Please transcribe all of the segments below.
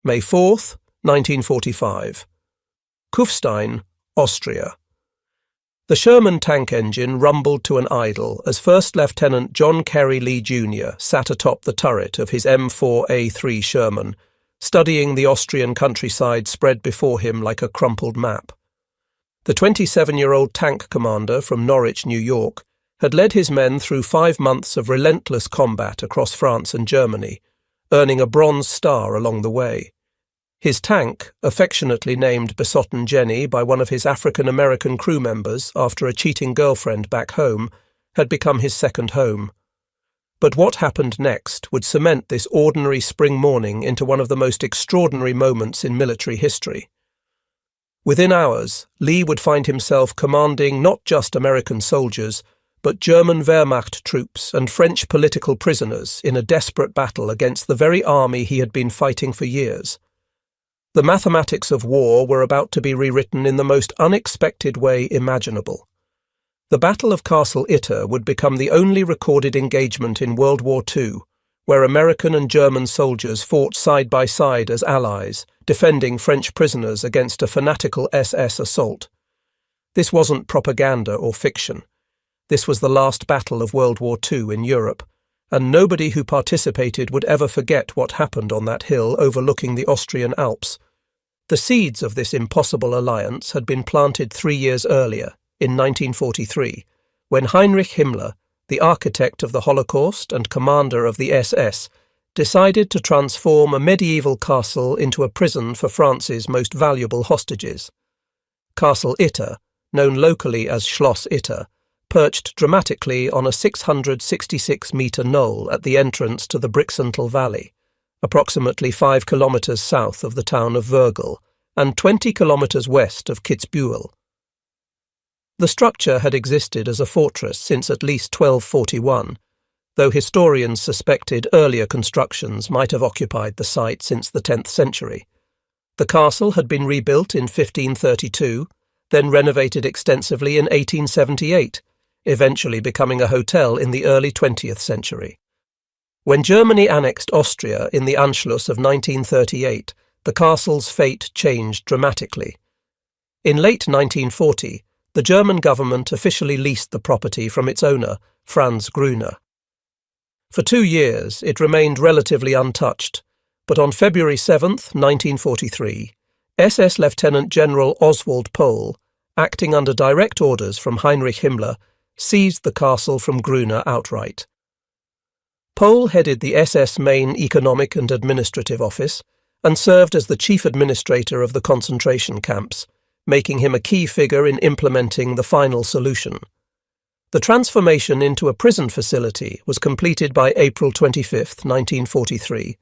May 4th, 1945. Kufstein, Austria. The Sherman tank engine rumbled to an idle as First Lieutenant John Kerry Lee Jr. sat atop the turret of his M4A3 Sherman, studying the Austrian countryside spread before him like a crumpled map. The 27-year-old tank commander from Norwich, New York, had led his men through 5 months of relentless combat across France and Germany, earning a Bronze Star along the way. His tank, affectionately named Besotten Jenny by one of his African-American crew members after a cheating girlfriend back home, had become his second home. But what happened next would cement this ordinary spring morning into one of the most extraordinary moments in military history. Within hours, Lee would find himself commanding not just American soldiers, but German Wehrmacht troops and French political prisoners in a desperate battle against the very army he had been fighting for years. The mathematics of war were about to be rewritten in the most unexpected way imaginable. The Battle of Castle Itter would become the only recorded engagement in World War II, where American and German soldiers fought side by side as allies, defending French prisoners against a fanatical SS assault. This wasn't propaganda or fiction. This was the last battle of World War II in Europe, and nobody who participated would ever forget what happened on that hill overlooking the Austrian Alps. The seeds of this impossible alliance had been planted 3 years earlier, in 1943, when Heinrich Himmler, the architect of the Holocaust and commander of the SS, decided to transform a medieval castle into a prison for France's most valuable hostages. Castle Itter, known locally as Schloss Itter, perched dramatically on a 666-metre knoll at the entrance to the Brixental Valley, approximately 5 kilometres south of the town of Wörgl and 20 kilometres west of Kitzbühel. The structure had existed as a fortress since at least 1241, though historians suspected earlier constructions might have occupied the site since the 10th century. The castle had been rebuilt in 1532, then renovated extensively in 1878, eventually becoming a hotel in the early 20th century. When Germany annexed Austria in the Anschluss of 1938, the castle's fate changed dramatically. In late 1940, the German government officially leased the property from its owner, Franz Gruner. For 2 years, it remained relatively untouched, but on February 7, 1943, SS Lieutenant General Oswald Pohl, acting under direct orders from Heinrich Himmler, seized the castle from Gruner outright. Pohl headed the SS main economic and administrative office and served as the chief administrator of the concentration camps, making him a key figure in implementing the final solution. The transformation into a prison facility was completed by April 25, 1943,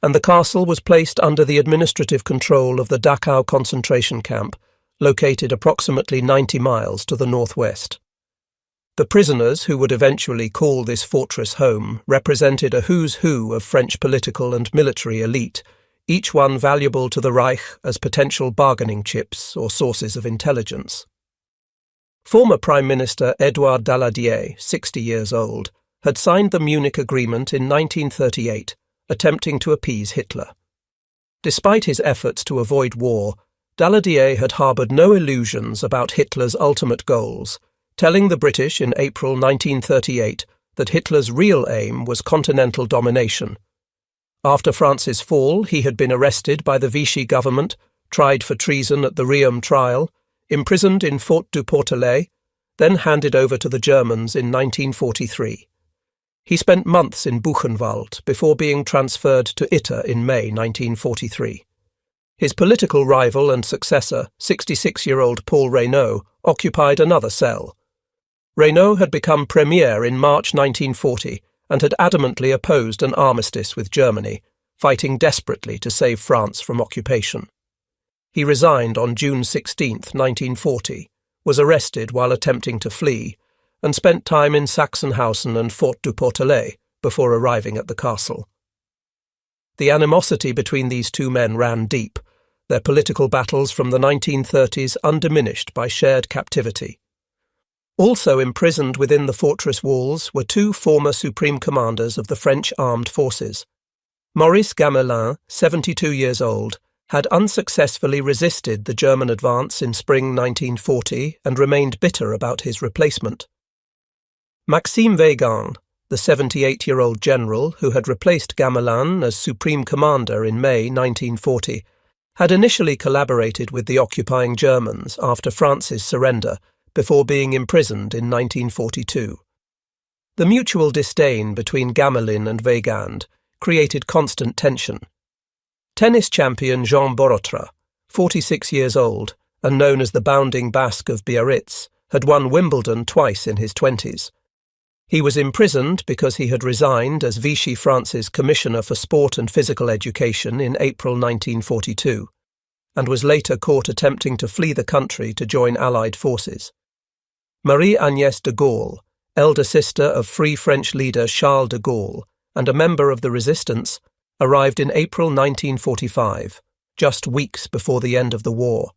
and the castle was placed under the administrative control of the Dachau concentration camp, located approximately 90 miles to the northwest. The prisoners who would eventually call this fortress home represented a who's who of French political and military elite, each one valuable to the Reich as potential bargaining chips or sources of intelligence. Former Prime Minister Édouard Daladier, 60 years old, had signed the Munich Agreement in 1938, attempting to appease Hitler. Despite his efforts to avoid war, Daladier had harboured no illusions about Hitler's ultimate goals, telling the British in April 1938 that Hitler's real aim was continental domination. After France's fall, he had been arrested by the Vichy government, tried for treason at the Riom trial, imprisoned in Fort du Portelet, then handed over to the Germans in 1943. He spent months in Buchenwald before being transferred to Itter in May 1943. His political rival and successor, 66-year-old Paul Reynaud, occupied another cell. Reynaud had become premier in March 1940 and had adamantly opposed an armistice with Germany, fighting desperately to save France from occupation. He resigned on June 16, 1940, was arrested while attempting to flee, and spent time in Sachsenhausen and Fort du Portelet before arriving at the castle. The animosity between these two men ran deep, their political battles from the 1930s undiminished by shared captivity. Also imprisoned within the fortress walls were two former supreme commanders of the French armed forces. Maurice Gamelin, 72 years old, had unsuccessfully resisted the German advance in spring 1940 and remained bitter about his replacement. Maxime Weygand, the 78-year-old general who had replaced Gamelin as supreme commander in May 1940, had initially collaborated with the occupying Germans after France's surrender before being imprisoned in 1942. The mutual disdain between Gamelin and Weygand created constant tension. Tennis champion Jean Borotra, 46 years old and known as the Bounding Basque of Biarritz, had won Wimbledon twice in his 20s. He was imprisoned because he had resigned as Vichy France's Commissioner for Sport and Physical Education in April 1942, and was later caught attempting to flee the country to join Allied forces. Marie-Agnès de Gaulle, elder sister of Free French leader Charles de Gaulle and a member of the resistance, arrived in April 1945, just weeks before the end of the war.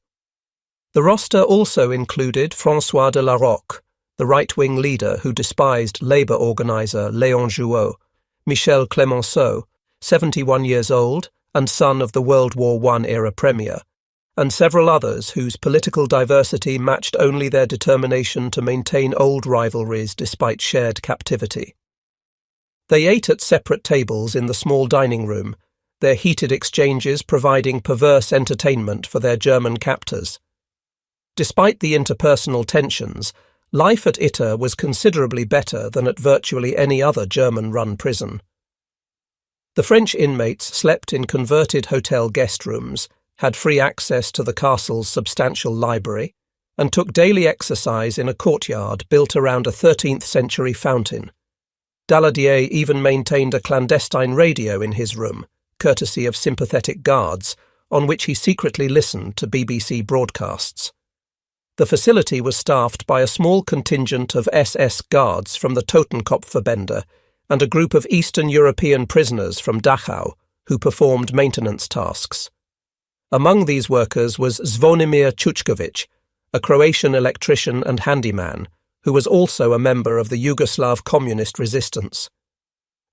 The roster also included François de la Rocque, the right-wing leader who despised labour organiser Léon Jouot, Michel Clemenceau, 71 years old and son of the World War I-era premier, and several others whose political diversity matched only their determination to maintain old rivalries despite shared captivity. They ate at separate tables in the small dining room, their heated exchanges providing perverse entertainment for their German captors. Despite the interpersonal tensions, life at ITA was considerably better than at virtually any other German-run prison. The French inmates slept in converted hotel guest rooms, had free access to the castle's substantial library, and took daily exercise in a courtyard built around a 13th-century fountain. Daladier even maintained a clandestine radio in his room, courtesy of sympathetic guards, on which he secretly listened to BBC broadcasts. The facility was staffed by a small contingent of SS guards from the Totenkopfverbände and a group of Eastern European prisoners from Dachau who performed maintenance tasks. Among these workers was Zvonimir Chuchkovic, a Croatian electrician and handyman, who was also a member of the Yugoslav communist resistance.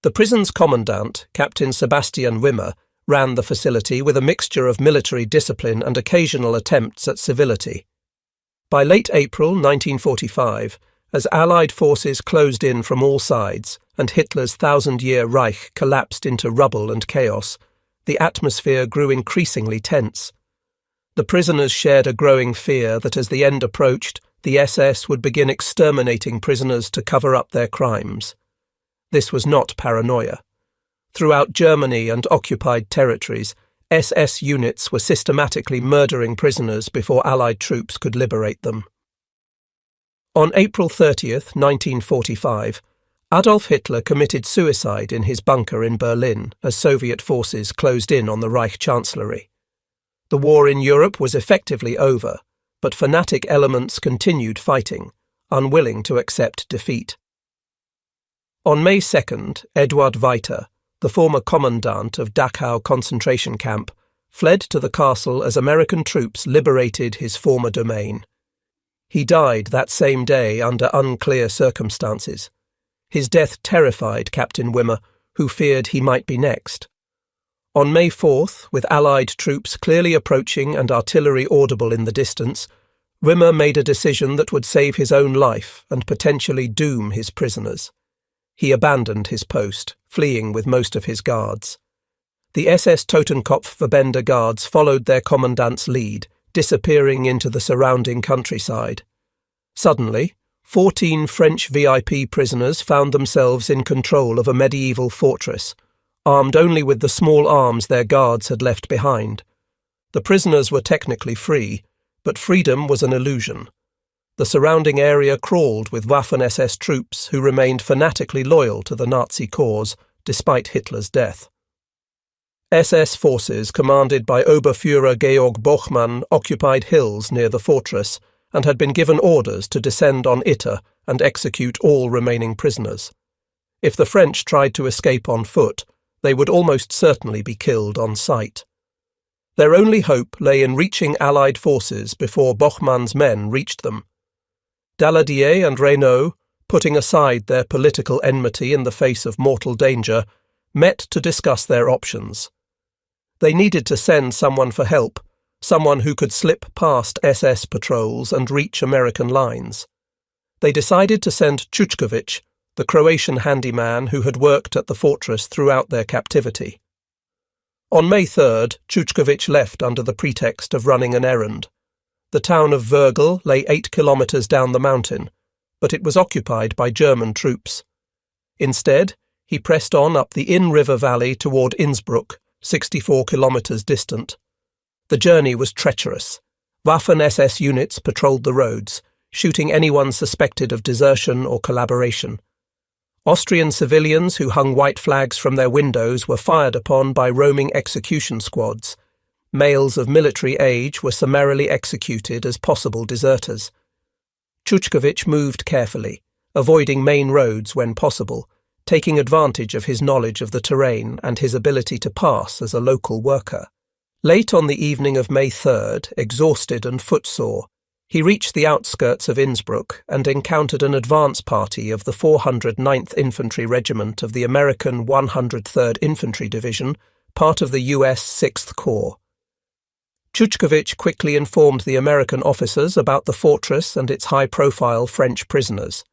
The prison's commandant, Captain Sebastian Wimmer, ran the facility with a mixture of military discipline and occasional attempts at civility. By late April 1945, as Allied forces closed in from all sides and Hitler's thousand-year Reich collapsed into rubble and chaos, the atmosphere grew increasingly tense. The prisoners shared a growing fear that as the end approached, the SS would begin exterminating prisoners to cover up their crimes. This was not paranoia. Throughout Germany and occupied territories, SS units were systematically murdering prisoners before Allied troops could liberate them. On April 30th, 1945, Adolf Hitler committed suicide in his bunker in Berlin as Soviet forces closed in on the Reich Chancellery. The war in Europe was effectively over, but fanatic elements continued fighting, unwilling to accept defeat. On May 2nd, Eduard Weiter, the former commandant of Dachau concentration camp, fled to the castle as American troops liberated his former domain. He died that same day under unclear circumstances. His death terrified Captain Wimmer, who feared he might be next. On May 4th, with Allied troops clearly approaching and artillery audible in the distance, Wimmer made a decision that would save his own life and potentially doom his prisoners. He abandoned his post, fleeing with most of his guards. The SS Totenkopfverbände guards followed their commandant's lead, disappearing into the surrounding countryside. Suddenly, 14 French VIP prisoners found themselves in control of a medieval fortress, armed only with the small arms their guards had left behind. The prisoners were technically free, but freedom was an illusion. The surrounding area crawled with Waffen-SS troops who remained fanatically loyal to the Nazi cause, despite Hitler's death. SS forces commanded by Oberfuhrer Georg Bochmann occupied hills near the fortress and had been given orders to descend on Itter and execute all remaining prisoners. If the French tried to escape on foot, they would almost certainly be killed on sight. Their only hope lay in reaching Allied forces before Bochmann's men reached them. Daladier and Reynaud, putting aside their political enmity in the face of mortal danger, met to discuss their options. They needed to send someone for help, someone who could slip past SS patrols and reach American lines. They decided to send Chuchkovic, the Croatian handyman who had worked at the fortress throughout their captivity. On May 3rd, Chuchkovic left under the pretext of running an errand. The town of Würgl lay 8 kilometers down the mountain, but it was occupied by German troops. Instead, he pressed on up the Inn River Valley toward Innsbruck, 64 kilometers distant. The journey was treacherous. Waffen-SS units patrolled the roads, shooting anyone suspected of desertion or collaboration. Austrian civilians who hung white flags from their windows were fired upon by roaming execution squads. Males of military age were summarily executed as possible deserters. Chuchkovic moved carefully, avoiding main roads when possible, taking advantage of his knowledge of the terrain and his ability to pass as a local worker. Late on the evening of May 3rd, exhausted and footsore, he reached the outskirts of Innsbruck and encountered an advance party of the 409th Infantry Regiment of the American 103rd Infantry Division, part of the U.S. 6th Corps. Chuchkovic quickly informed the American officers about the fortress and its high-profile French prisoners.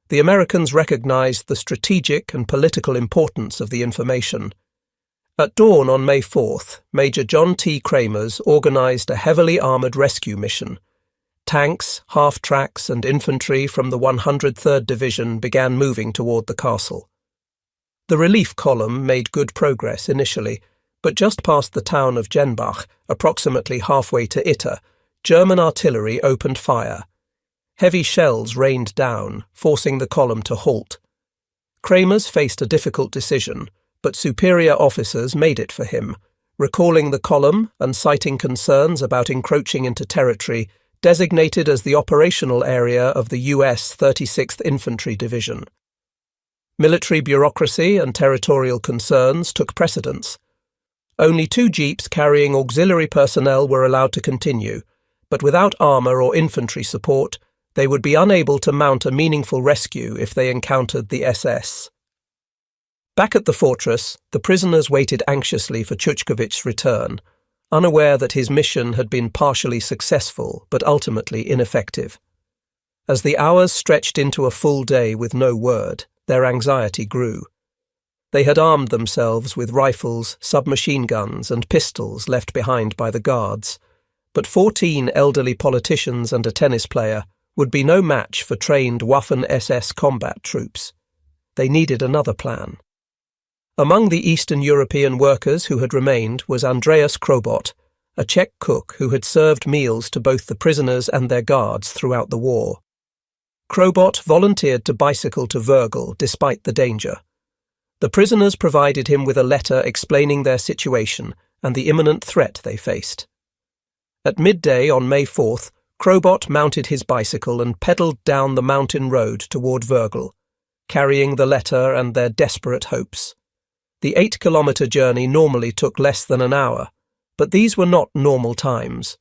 The Americans recognized the strategic and political importance of the information. At dawn on May 4th, Major John T. Kramers organized a heavily armored rescue mission. Tanks, half-tracks and infantry from the 103rd Division began moving toward the castle. The relief column made good progress initially, but just past the town of Jenbach, approximately halfway to Itter, German artillery opened fire. Heavy shells rained down, forcing the column to halt. Kramers faced a difficult decision, but superior officers made it for him, recalling the column and citing concerns about encroaching into territory designated as the operational area of the U.S. 36th Infantry Division. Military bureaucracy and territorial concerns took precedence. Only 2 jeeps carrying auxiliary personnel were allowed to continue, but without armour or infantry support, they would be unable to mount a meaningful rescue if they encountered the SS. Back at the fortress, the prisoners waited anxiously for Chuchkovic's return, unaware that his mission had been partially successful but ultimately ineffective. As the hours stretched into a full day with no word, their anxiety grew. They had armed themselves with rifles, submachine guns, and pistols left behind by the guards, but 14 elderly politicians and a tennis player would be no match for trained Waffen-SS combat troops. They needed another plan. Among the Eastern European workers who had remained was Andreas Krobot, a Czech cook who had served meals to both the prisoners and their guards throughout the war. Krobot volunteered to bicycle to Würgl despite the danger. The prisoners provided him with a letter explaining their situation and the imminent threat they faced. At midday on May 4th, Krobot mounted his bicycle and pedalled down the mountain road toward Würgl, carrying the letter and their desperate hopes. The 8-kilometre journey normally took less than an hour, but these were not normal times.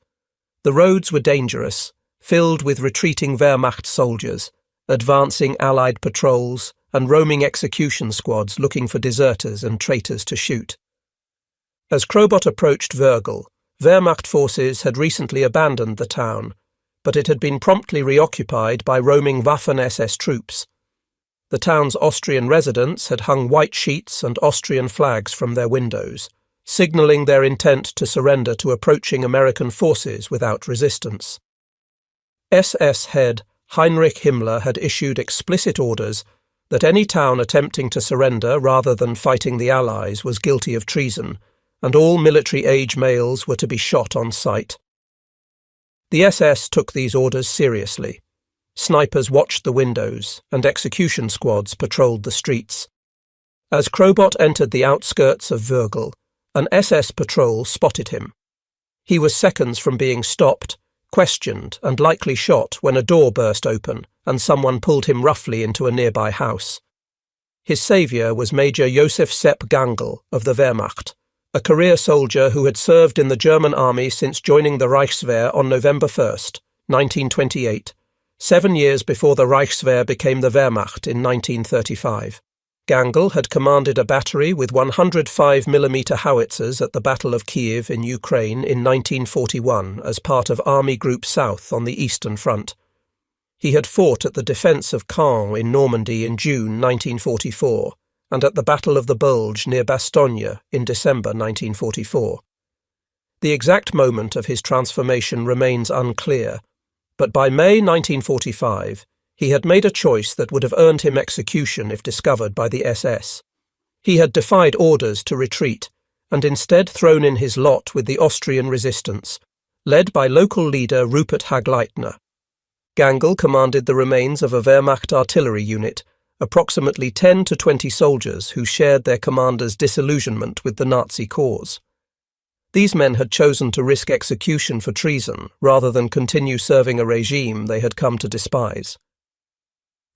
The roads were dangerous, filled with retreating Wehrmacht soldiers, advancing Allied patrols, and roaming execution squads looking for deserters and traitors to shoot. As Krobot approached Würgl, Wehrmacht forces had recently abandoned the town, but it had been promptly reoccupied by roaming Waffen-SS troops. The town's Austrian residents had hung white sheets and Austrian flags from their windows, signalling their intent to surrender to approaching American forces without resistance. SS head Heinrich Himmler had issued explicit orders that any town attempting to surrender rather than fighting the Allies was guilty of treason, and all military-age males were to be shot on sight. The SS took these orders seriously. Snipers watched the windows, and execution squads patrolled the streets. As Krobot entered the outskirts of Würgl, an SS patrol spotted him. He was seconds from being stopped, questioned, and likely shot when a door burst open and someone pulled him roughly into a nearby house. His saviour was Major Josef Sepp Gangl of the Wehrmacht, a career soldier who had served in the German army since joining the Reichswehr on November 1st, 1928, 7 years before the Reichswehr became the Wehrmacht in 1935. Gangel had commanded a battery with 105mm howitzers at the Battle of Kiev in Ukraine in 1941 as part of Army Group South on the Eastern Front. He had fought at the defence of Caen in Normandy in June 1944 and at the Battle of the Bulge near Bastogne in December 1944. The exact moment of his transformation remains unclear, but by May 1945 he had made a choice that would have earned him execution if discovered by the SS. He had defied orders to retreat and instead thrown in his lot with the Austrian resistance, led by local leader Rupert Hagleitner. Gangel commanded the remains of a Wehrmacht artillery unit, approximately 10 to 20 soldiers who shared their commander's disillusionment with the Nazi cause. These men had chosen to risk execution for treason rather than continue serving a regime they had come to despise.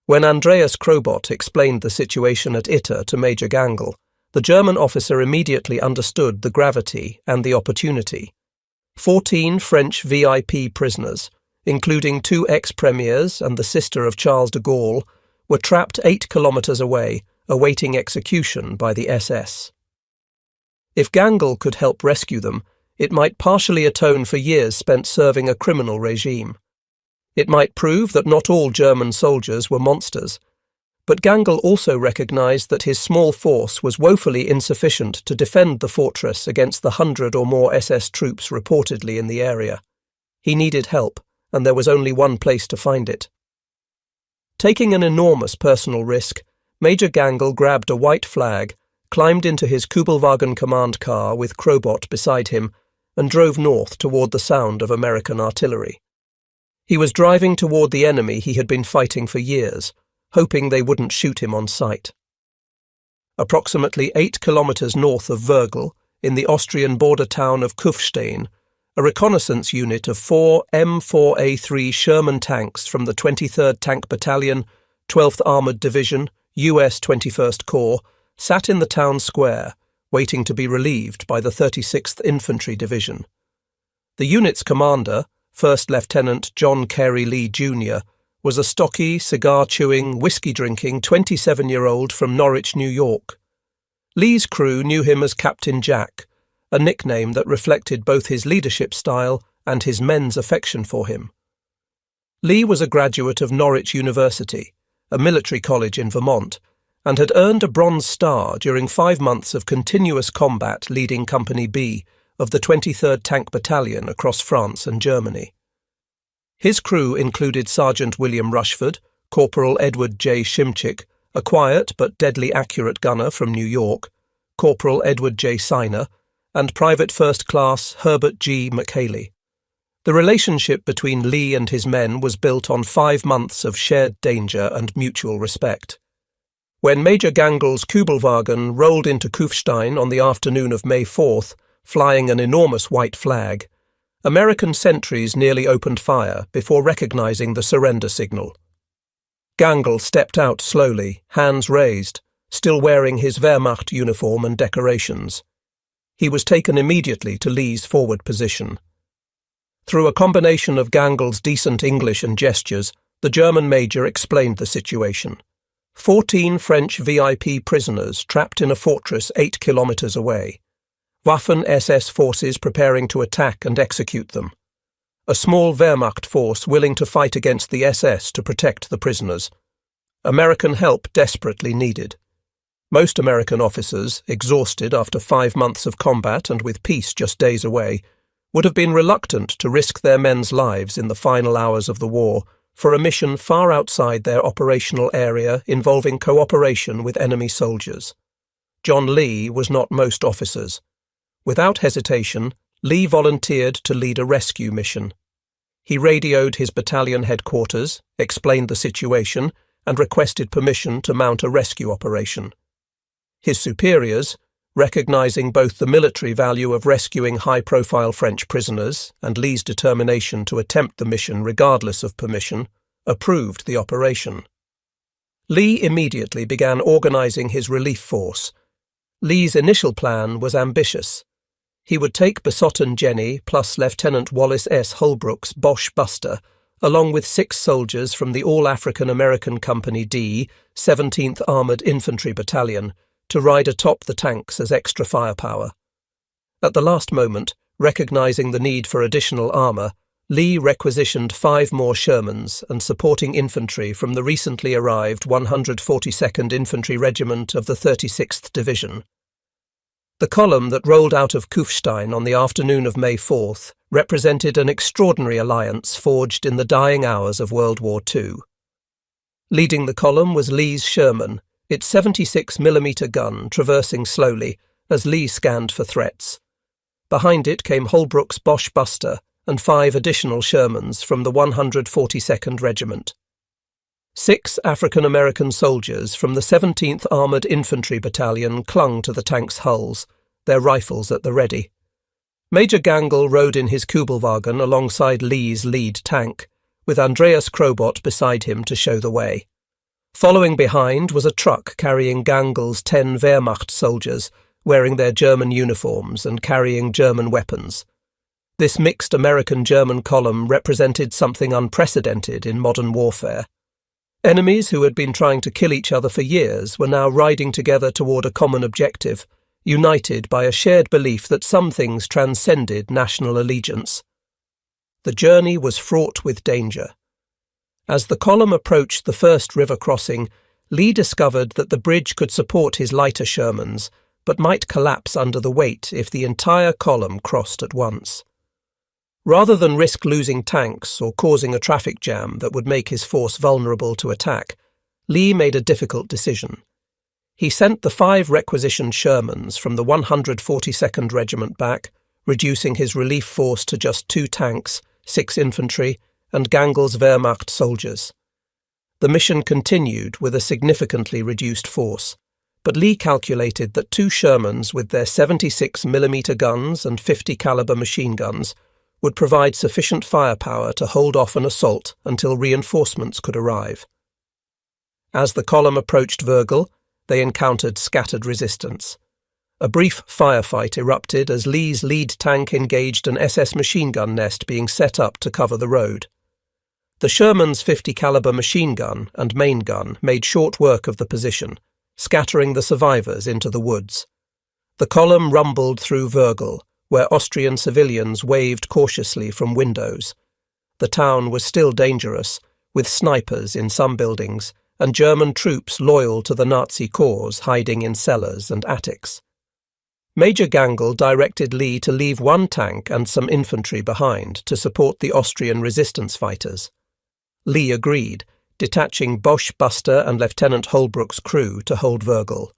When Andreas Krobot explained the situation at Itter to Major Gangel, the German officer immediately understood the gravity and the opportunity. 14 French VIP prisoners, including 2 ex-premiers and the sister of Charles de Gaulle, were trapped 8 kilometers away, awaiting execution by the SS. If Gangel could help rescue them, it might partially atone for years spent serving a criminal regime. It might prove that not all German soldiers were monsters, but Gangel also recognized that his small force was woefully insufficient to defend the fortress against the 100 or more SS troops reportedly in the area. He needed help, and there was only one place to find it. Taking an enormous personal risk, Major Gangel grabbed a white flag, climbed into his Kübelwagen command car with Krobot beside him, and drove north toward the sound of American artillery. He was driving toward the enemy he had been fighting for years, hoping they wouldn't shoot him on sight. Approximately 8 kilometers north of Wörgl, in the Austrian border town of Kufstein, a reconnaissance unit of 4 M4A3 Sherman tanks from the 23rd Tank Battalion, 12th Armoured Division, US 21st Corps, sat in the town square, waiting to be relieved by the 36th Infantry Division. The unit's commander, First Lieutenant John Carey Lee Jr., was a stocky, cigar-chewing, whiskey-drinking 27-year-old from Norwich, New York. Lee's crew knew him as Captain Jack, a nickname that reflected both his leadership style and his men's affection for him. Lee was a graduate of Norwich University, a military college in Vermont, and had earned a Bronze Star during 5 months of continuous combat leading Company B of the 23rd Tank Battalion across France and Germany. His crew included Sergeant William Rushford, Corporal Edward J. Shimchick, a quiet but deadly accurate gunner from New York, Corporal Edward J. Siner, and Private First Class Herbert G. McHaley. The relationship between Lee and his men was built on 5 months of shared danger and mutual respect. When Major Gangel's Kübelwagen rolled into Kufstein on the afternoon of May 4th, flying an enormous white flag, American sentries nearly opened fire before recognizing the surrender signal. Gangel stepped out slowly, hands raised, still wearing his Wehrmacht uniform and decorations. He was taken immediately to Lee's forward position. Through a combination of Gangel's decent English and gestures, the German major explained the situation. 14 French VIP prisoners trapped in a fortress 8 kilometers away. Waffen-SS forces preparing to attack and execute them. A small Wehrmacht force willing to fight against the SS to protect the prisoners. American help desperately needed. Most American officers, exhausted after 5 months of combat and with peace just days away, would have been reluctant to risk their men's lives in the final hours of the war for a mission far outside their operational area involving cooperation with enemy soldiers. John Lee was not most officers. Without hesitation, Lee volunteered to lead a rescue mission. He radioed his battalion headquarters, explained the situation, and requested permission to mount a rescue operation. His superiors, recognizing both the military value of rescuing high-profile French prisoners and Lee's determination to attempt the mission regardless of permission, approved the operation. Lee immediately began organizing his relief force. Lee's initial plan was ambitious. He would take Besotten Jenny plus Lieutenant Wallace S. Holbrook's Bosch Buster, along with 6 soldiers from the All-African American Company D, 17th Armoured Infantry Battalion, to ride atop the tanks as extra firepower. At the last moment, recognizing the need for additional armour, Lee requisitioned 5 more Shermans and supporting infantry from the recently arrived 142nd Infantry Regiment of the 36th Division. The column that rolled out of Kufstein on the afternoon of May 4th represented an extraordinary alliance forged in the dying hours of World War II. Leading the column was Lee's Sherman, its 76mm gun traversing slowly as Lee scanned for threats. Behind it came Holbrook's Bosch Buster and 5 additional Shermans from the 142nd Regiment. 6 African-American soldiers from the 17th Armoured Infantry Battalion clung to the tanks' hulls, their rifles at the ready. Major Gangl rode in his Kubelwagen alongside Lee's lead tank, with Andreas Krobot beside him to show the way. Following behind was a truck carrying Gangl's 10 Wehrmacht soldiers, wearing their German uniforms and carrying German weapons. This mixed American-German column represented something unprecedented in modern warfare. Enemies who had been trying to kill each other for years were now riding together toward a common objective, united by a shared belief that some things transcended national allegiance. The journey was fraught with danger. As the column approached the first river crossing, Lee discovered that the bridge could support his lighter Shermans, but might collapse under the weight if the entire column crossed at once. Rather than risk losing tanks or causing a traffic jam that would make his force vulnerable to attack, Lee made a difficult decision. He sent the 5 requisitioned Shermans from the 142nd Regiment back, reducing his relief force to just 2 tanks, 6 infantry, and Gangl's Wehrmacht soldiers. The mission continued with a significantly reduced force, but Lee calculated that 2 Shermans with their 76mm guns and 50 caliber machine guns would provide sufficient firepower to hold off an assault until reinforcements could arrive. As the column approached Wörgl, they encountered scattered resistance. A brief firefight erupted as Lee's lead tank engaged an SS machine gun nest being set up to cover the road. The Sherman's 50 caliber machine gun and main gun made short work of the position, scattering the survivors into the woods. The column rumbled through Wörgl, where Austrian civilians waved cautiously from windows. The town was still dangerous, with snipers in some buildings and German troops loyal to the Nazi cause hiding in cellars and attics. Major Gangl directed Lee to leave 1 tank and some infantry behind to support the Austrian resistance fighters. Lee agreed, detaching Bosch Buster and Lieutenant Holbrook's crew to hold Wörgl.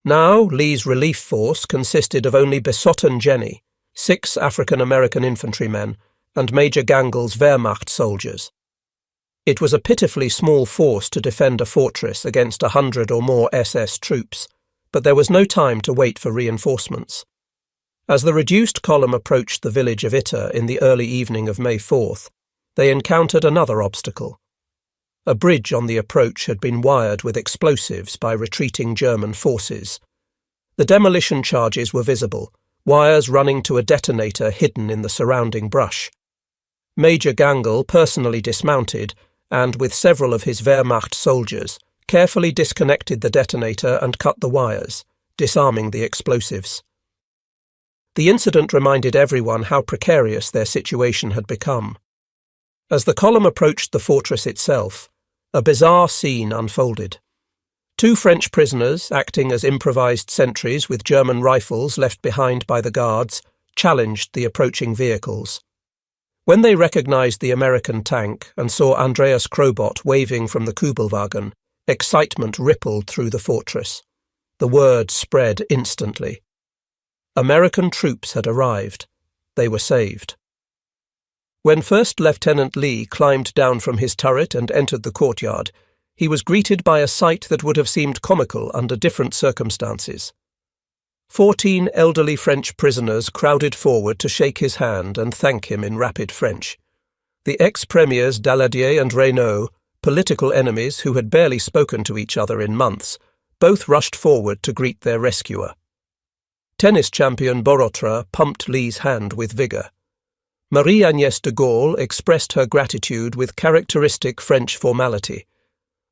Now, Lee's relief force consisted of only Besotten Jenny, 6 African-American infantrymen, and Major Gangl's Wehrmacht soldiers. It was a pitifully small force to defend a fortress against 100 or more SS troops, but there was no time to wait for reinforcements. As the reduced column approached the village of Itter in the early evening of May 4th, they encountered another obstacle. A bridge on the approach had been wired with explosives by retreating German forces. The demolition charges were visible, wires running to a detonator hidden in the surrounding brush. Major Gangl personally dismounted and, with several of his Wehrmacht soldiers, carefully disconnected the detonator and cut the wires, disarming the explosives. The incident reminded everyone how precarious their situation had become. As the column approached the fortress itself, a bizarre scene unfolded. 2 French prisoners, acting as improvised sentries with German rifles left behind by the guards, challenged the approaching vehicles. When they recognized the American tank and saw Andreas Krobot waving from the Kubelwagen, excitement rippled through the fortress. The word spread instantly. American troops had arrived. They were saved. When First Lieutenant Lee climbed down from his turret and entered the courtyard, he was greeted by a sight that would have seemed comical under different circumstances. 14 elderly French prisoners crowded forward to shake his hand and thank him in rapid French. The ex-premiers Daladier and Reynaud, political enemies who had barely spoken to each other in months, both rushed forward to greet their rescuer. Tennis champion Borotra pumped Lee's hand with vigour. Marie-Agnès de Gaulle expressed her gratitude with characteristic French formality.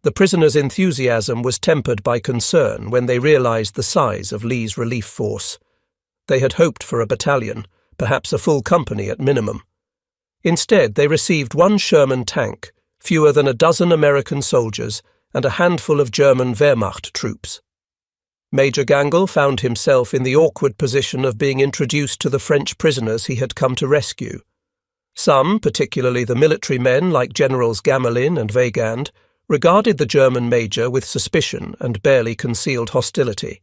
The prisoners' enthusiasm was tempered by concern when they realized the size of Lee's relief force. They had hoped for a battalion, perhaps a full company at minimum. Instead, they received one Sherman tank, fewer than a dozen American soldiers, and a handful of German Wehrmacht troops. Major Gangl found himself in the awkward position of being introduced to the French prisoners he had come to rescue. Some, particularly the military men like Generals Gamelin and Weygand, regarded the German major with suspicion and barely concealed hostility.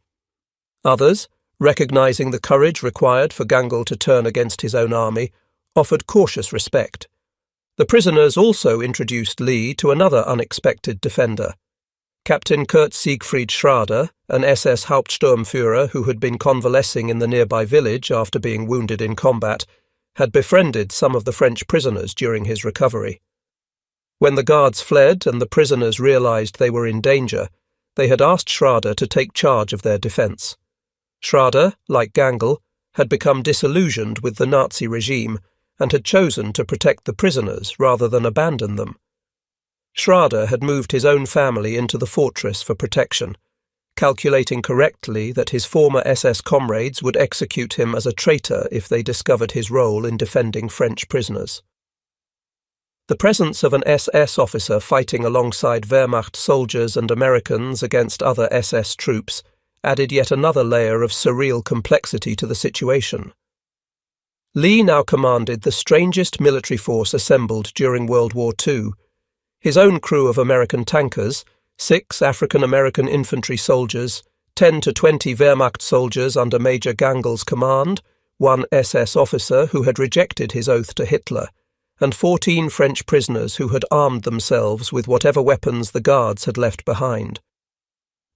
Others, recognizing the courage required for Gangl to turn against his own army, offered cautious respect. The prisoners also introduced Lee to another unexpected defender. Captain Kurt Siegfried Schrader, an SS Hauptsturmführer who had been convalescing in the nearby village after being wounded in combat, had befriended some of the French prisoners during his recovery. When the guards fled and the prisoners realized they were in danger, they had asked Schrader to take charge of their defense. Schrader, like Gangl, had become disillusioned with the Nazi regime and had chosen to protect the prisoners rather than abandon them. Schrader had moved his own family into the fortress for protection, calculating correctly that his former SS comrades would execute him as a traitor if they discovered his role in defending French prisoners. The presence of an SS officer fighting alongside Wehrmacht soldiers and Americans against other SS troops added yet another layer of surreal complexity to the situation. Lee now commanded the strangest military force assembled during World War II. His own crew of American tankers, 6 African-American infantry soldiers, 10 to 20 Wehrmacht soldiers under Major Gangl's command, 1 SS officer who had rejected his oath to Hitler, and 14 French prisoners who had armed themselves with whatever weapons the guards had left behind.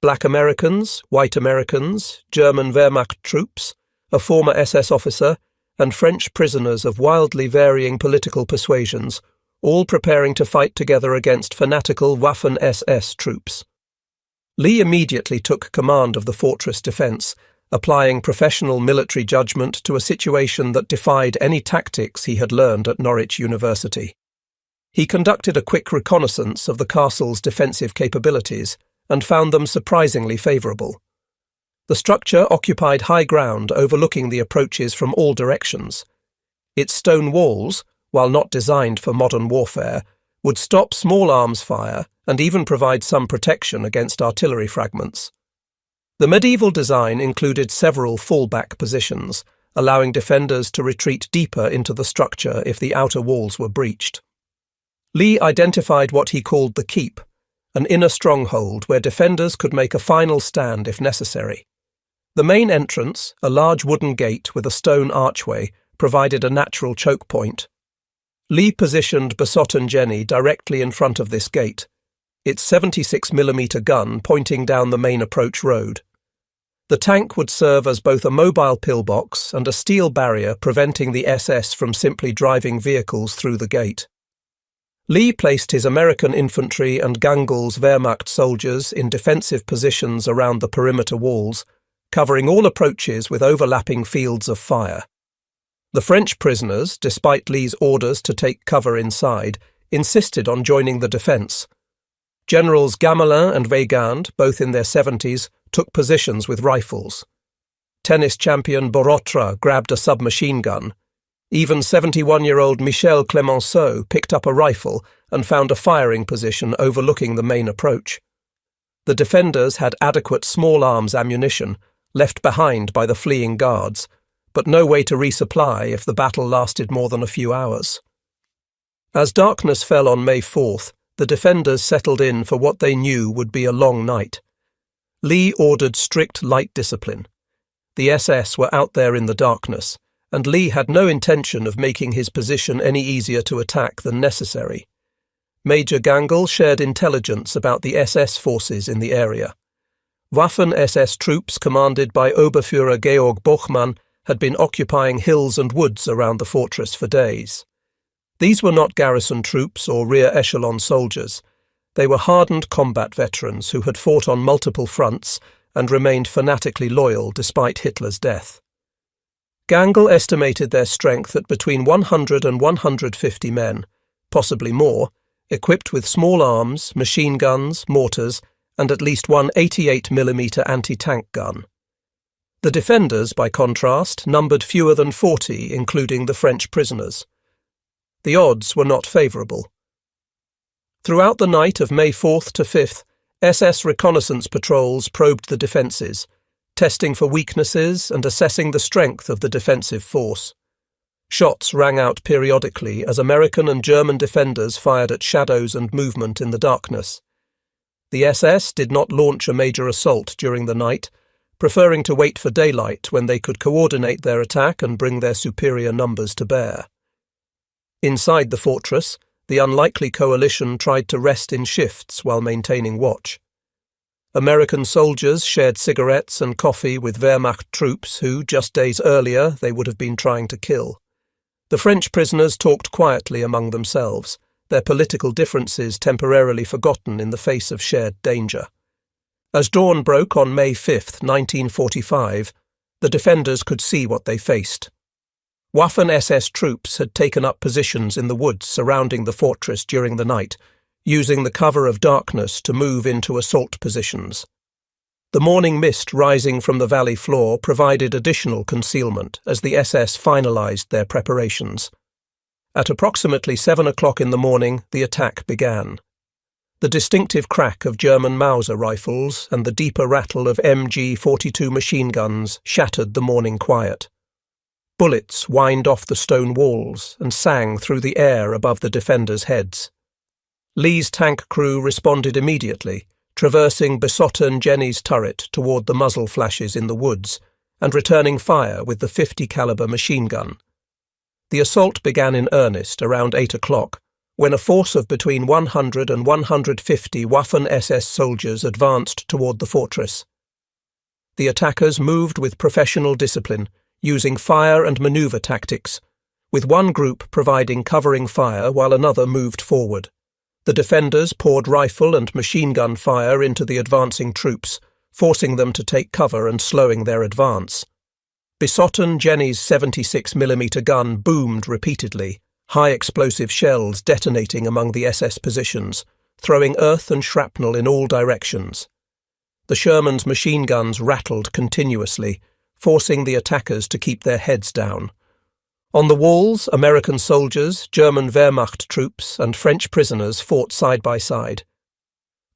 Black Americans, white Americans, German Wehrmacht troops, a former SS officer, and French prisoners of wildly varying political persuasions, all preparing to fight together against fanatical Waffen-SS troops. Lee immediately took command of the fortress defense, applying professional military judgment to a situation that defied any tactics he had learned at Norwich University. He conducted a quick reconnaissance of the castle's defensive capabilities and found them surprisingly favourable. The structure occupied high ground overlooking the approaches from all directions. Its stone walls, while not designed for modern warfare, would stop small arms fire and even provide some protection against artillery fragments. The medieval design included several fallback positions, allowing defenders to retreat deeper into the structure if the outer walls were breached. Lee identified what he called the Keep, an inner stronghold where defenders could make a final stand if necessary. The main entrance, a large wooden gate with a stone archway, provided a natural choke point. Lee positioned Besotten-Jenny directly in front of this gate, its 76mm gun pointing down the main approach road. The tank would serve as both a mobile pillbox and a steel barrier preventing the SS from simply driving vehicles through the gate. Lee placed his American infantry and Gangl's Wehrmacht soldiers in defensive positions around the perimeter walls, covering all approaches with overlapping fields of fire. The French prisoners, despite Lee's orders to take cover inside, insisted on joining the defence. Generals Gamelin and Weygand, both in their 70s, took positions with rifles. Tennis champion Borotra grabbed a submachine gun. Even 71-year-old Michel Clemenceau picked up a rifle and found a firing position overlooking the main approach. The defenders had adequate small arms ammunition, left behind by the fleeing guards, but no way to resupply if the battle lasted more than a few hours. As darkness fell on May 4th, the defenders settled in for what they knew would be a long night. Lee ordered strict light discipline. The SS were out there in the darkness, and Lee had no intention of making his position any easier to attack than necessary. Major Gangl shared intelligence about the SS forces in the area. Waffen-SS troops commanded by Oberführer Georg Bochmann had been occupying hills and woods around the fortress for days. These were not garrison troops or rear echelon soldiers. They were hardened combat veterans who had fought on multiple fronts and remained fanatically loyal despite Hitler's death. Gangl estimated their strength at between 100 and 150 men, possibly more, equipped with small arms, machine guns, mortars, and at least one 88mm anti-tank gun. The defenders, by contrast, numbered fewer than 40, including the French prisoners. The odds were not favourable. Throughout the night of May 4th to 5th, SS reconnaissance patrols probed the defences, testing for weaknesses and assessing the strength of the defensive force. Shots rang out periodically as American and German defenders fired at shadows and movement in the darkness. The SS did not launch a major assault during the night, preferring to wait for daylight when they could coordinate their attack and bring their superior numbers to bear. Inside the fortress, the unlikely coalition tried to rest in shifts while maintaining watch. American soldiers shared cigarettes and coffee with Wehrmacht troops who, just days earlier, they would have been trying to kill. The French prisoners talked quietly among themselves, their political differences temporarily forgotten in the face of shared danger. As dawn broke on May 5, 1945, the defenders could see what they faced. Waffen-SS troops had taken up positions in the woods surrounding the fortress during the night, using the cover of darkness to move into assault positions. The morning mist rising from the valley floor provided additional concealment as the SS finalised their preparations. At approximately 7 o'clock in the morning, the attack began. The distinctive crack of German Mauser rifles and the deeper rattle of MG-42 machine guns shattered the morning quiet. Bullets whined off the stone walls and sang through the air above the defenders' heads. Lee's tank crew responded immediately, traversing Besotten-Jenny's turret toward the muzzle flashes in the woods and returning fire with the 50 caliber machine gun. The assault began in earnest around 8 o'clock, when a force of between 100 and 150 Waffen-SS soldiers advanced toward the fortress. The attackers moved with professional discipline, using fire and maneuver tactics, with one group providing covering fire while another moved forward. The defenders poured rifle and machine gun fire into the advancing troops, forcing them to take cover and slowing their advance. Besotten-Jenny's 76mm gun boomed repeatedly, high explosive shells detonating among the SS positions, throwing earth and shrapnel in all directions. The Sherman's machine guns rattled continuously, forcing the attackers to keep their heads down. On the walls, American soldiers, German Wehrmacht troops, and French prisoners fought side by side.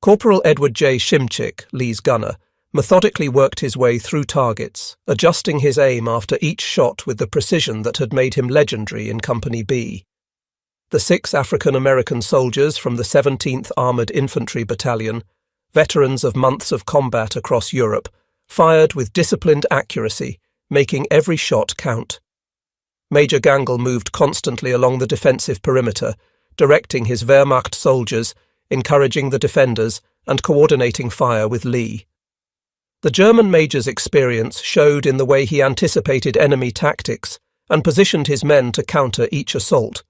Corporal Edward J. Shimczyk, Lee's gunner, methodically worked his way through targets, adjusting his aim after each shot with the precision that had made him legendary in Company B. The 6 African-American soldiers from the 17th Armoured Infantry Battalion, veterans of months of combat across Europe, fired with disciplined accuracy, making every shot count. Major Gangl moved constantly along the defensive perimeter, directing his Wehrmacht soldiers, encouraging the defenders, and coordinating fire with Lee. The German major's experience showed in the way he anticipated enemy tactics and positioned his men to counter each assault.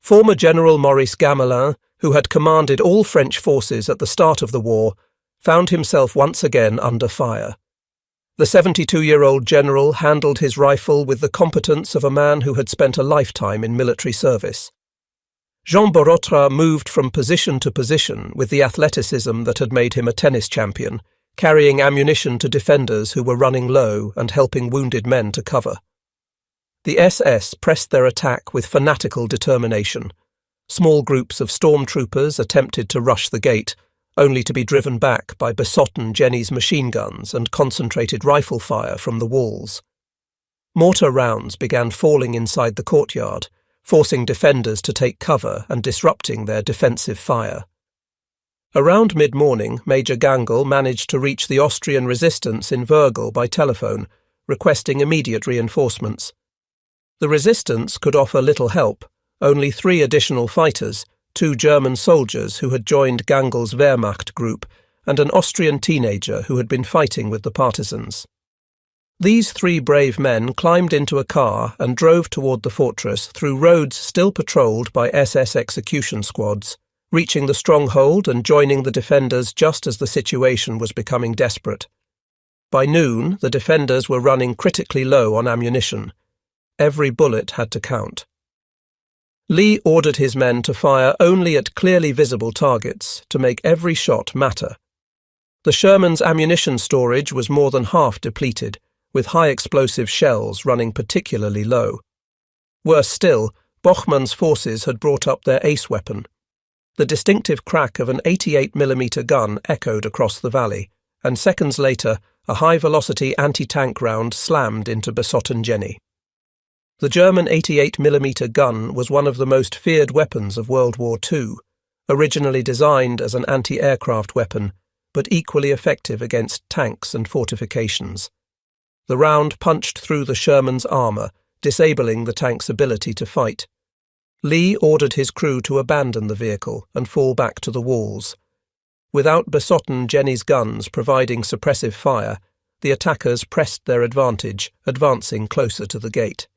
Former General Maurice Gamelin, who had commanded all French forces at the start of the war, found himself once again under fire. The 72-year-old general handled his rifle with the competence of a man who had spent a lifetime in military service. Jean Borotra moved from position to position with the athleticism that had made him a tennis champion, carrying ammunition to defenders who were running low and helping wounded men to cover. The SS pressed their attack with fanatical determination. Small groups of stormtroopers attempted to rush the gate, only to be driven back by Besotten-Jenny's machine guns and concentrated rifle fire from the walls. Mortar rounds began falling inside the courtyard, forcing defenders to take cover and disrupting their defensive fire. Around mid-morning, Major Gangl managed to reach the Austrian resistance in Wörgl by telephone, requesting immediate reinforcements. The resistance could offer little help, only 3 additional fighters, 2 German soldiers who had joined Gangl's Wehrmacht group, and an Austrian teenager who had been fighting with the partisans. These 3 brave men climbed into a car and drove toward the fortress through roads still patrolled by SS execution squads, reaching the stronghold and joining the defenders just as the situation was becoming desperate. By noon, the defenders were running critically low on ammunition, Every bullet had to count. Lee ordered his men to fire only at clearly visible targets to make every shot matter. The Sherman's ammunition storage was more than half depleted, with high-explosive shells running particularly low. Worse still, Bochmann's forces had brought up their ace weapon. The distinctive crack of an 88mm gun echoed across the valley, and seconds later, a high-velocity anti-tank round slammed into Besotten-Jenny. The German 88mm gun was one of the most feared weapons of World War II, originally designed as an anti-aircraft weapon, but equally effective against tanks and fortifications. The round punched through the Sherman's armour, disabling the tank's ability to fight. Lee ordered his crew to abandon the vehicle and fall back to the walls. Without Besotten-Jenny's guns providing suppressive fire, the attackers pressed their advantage, advancing closer to the gate.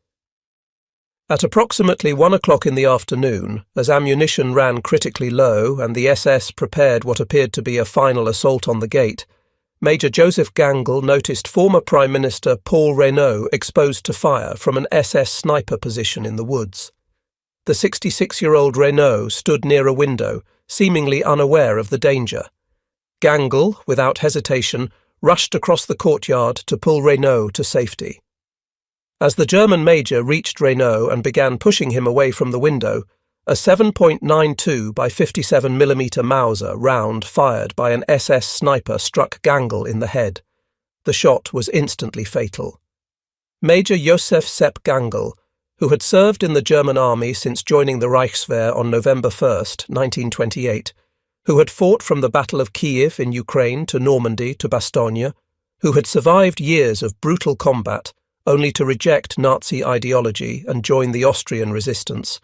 At approximately 1 o'clock in the afternoon, as ammunition ran critically low and the SS prepared what appeared to be a final assault on the gate, Major Joseph Gangl noticed former Prime Minister Paul Reynaud exposed to fire from an SS sniper position in the woods. The 66-year-old Reynaud stood near a window, seemingly unaware of the danger. Gangl, without hesitation, rushed across the courtyard to pull Reynaud to safety. As the German major reached Reynaud and began pushing him away from the window, a 7.92 by 57mm Mauser round fired by an SS sniper struck Gangl in the head. The shot was instantly fatal. Major Josef Sepp Gangl, who had served in the German army since joining the Reichswehr on November 1, 1928, who had fought from the Battle of Kiev in Ukraine to Normandy to Bastogne, who had survived years of brutal combat only to reject Nazi ideology and join the Austrian resistance,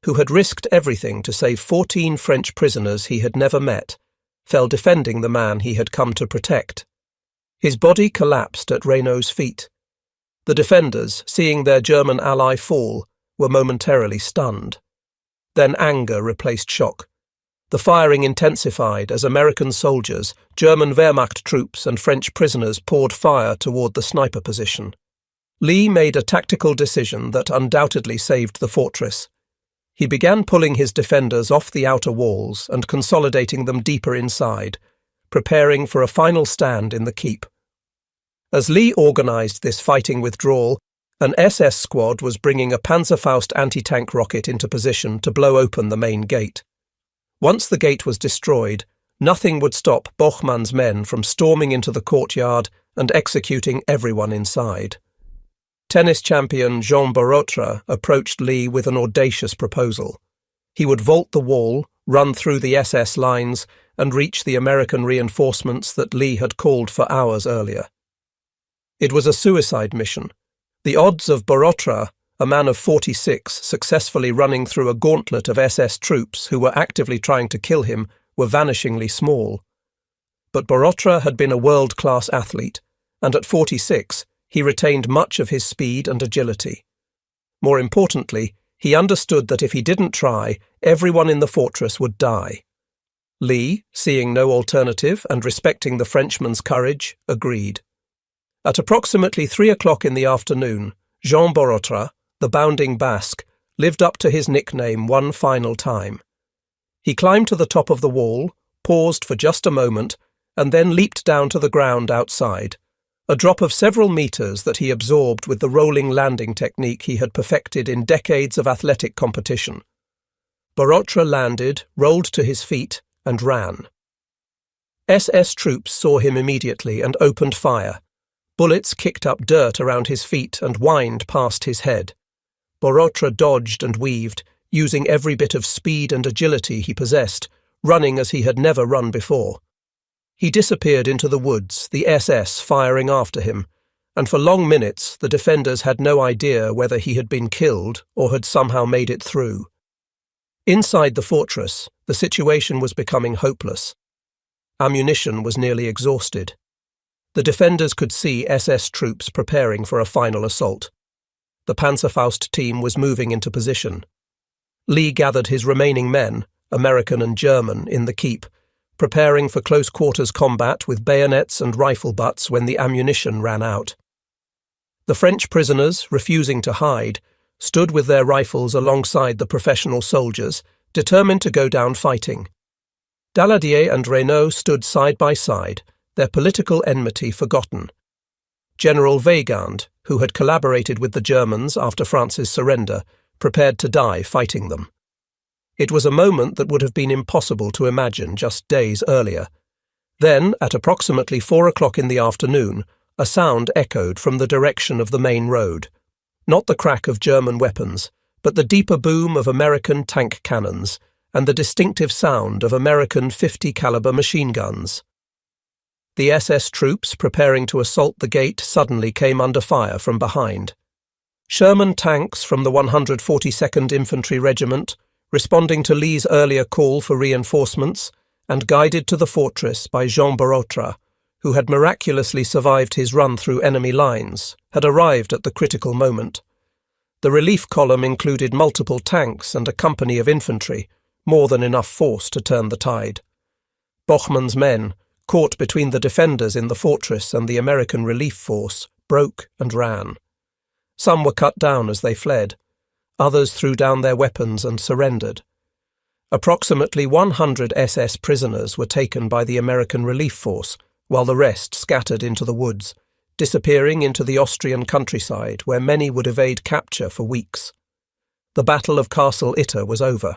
who had risked everything to save 14 French prisoners he had never met, fell defending the man he had come to protect. His body collapsed at Reynaud's feet. The defenders, seeing their German ally fall, were momentarily stunned. Then anger replaced shock. The firing intensified as American soldiers, German Wehrmacht troops and French prisoners poured fire toward the sniper position. Lee made a tactical decision that undoubtedly saved the fortress. He began pulling his defenders off the outer walls and consolidating them deeper inside, preparing for a final stand in the keep. As Lee organized this fighting withdrawal, an SS squad was bringing a Panzerfaust anti-tank rocket into position to blow open the main gate. Once the gate was destroyed, nothing would stop Bochmann's men from storming into the courtyard and executing everyone inside. Tennis champion Jean Borotra approached Lee with an audacious proposal. He would vault the wall, run through the SS lines, and reach the American reinforcements that Lee had called for hours earlier. It was a suicide mission. The odds of Borotra, a man of 46, successfully running through a gauntlet of SS troops who were actively trying to kill him, were vanishingly small. But Borotra had been a world-class athlete, and at 46, he retained much of his speed and agility. More importantly, he understood that if he didn't try, everyone in the fortress would die. Lee, seeing no alternative and respecting the Frenchman's courage, agreed. At approximately 3 o'clock in the afternoon, Jean Borotra, the bounding Basque, lived up to his nickname one final time. He climbed to the top of the wall, paused for just a moment, and then leaped down to the ground outside, a drop of several meters that he absorbed with the rolling landing technique he had perfected in decades of athletic competition. Borotra landed, rolled to his feet, and ran. SS troops saw him immediately and opened fire. Bullets kicked up dirt around his feet and whined past his head. Borotra dodged and weaved, using every bit of speed and agility he possessed, running as he had never run before. He disappeared into the woods, the SS firing after him, and for long minutes the defenders had no idea whether he had been killed or had somehow made it through. Inside the fortress, the situation was becoming hopeless. Ammunition was nearly exhausted. The defenders could see SS troops preparing for a final assault. The Panzerfaust team was moving into position. Lee gathered his remaining men, American and German, in the keep, preparing for close-quarters combat with bayonets and rifle butts when the ammunition ran out. The French prisoners, refusing to hide, stood with their rifles alongside the professional soldiers, determined to go down fighting. Daladier and Reynaud stood side by side, their political enmity forgotten. General Weygand, who had collaborated with the Germans after France's surrender, prepared to die fighting them. It was a moment that would have been impossible to imagine just days earlier. Then, at approximately 4 o'clock in the afternoon, a sound echoed from the direction of the main road. Not the crack of German weapons, but the deeper boom of American tank cannons and the distinctive sound of American .50 caliber machine guns. The SS troops preparing to assault the gate suddenly came under fire from behind. Sherman tanks from the 142nd Infantry Regiment, responding to Lee's earlier call for reinforcements, and guided to the fortress by Jean Borotra, who had miraculously survived his run through enemy lines, had arrived at the critical moment. The relief column included multiple tanks and a company of infantry, more than enough force to turn the tide. Bochmann's men, caught between the defenders in the fortress and the American relief force, broke and ran. Some were cut down as they fled. Others threw down their weapons and surrendered. Approximately 100 SS prisoners were taken by the American relief force, while the rest scattered into the woods, disappearing into the Austrian countryside where many would evade capture for weeks. The Battle of Castle Itter was over.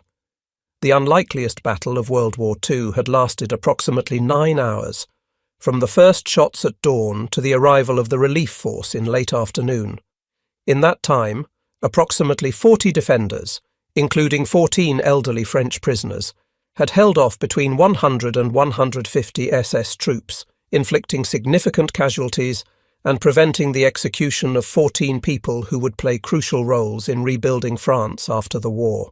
The unlikeliest battle of World War II had lasted approximately 9 hours, from the first shots at dawn to the arrival of the relief force in late afternoon. In that time, approximately 40 defenders, including 14 elderly French prisoners, had held off between 100 and 150 SS troops, inflicting significant casualties and preventing the execution of 14 people who would play crucial roles in rebuilding France after the war.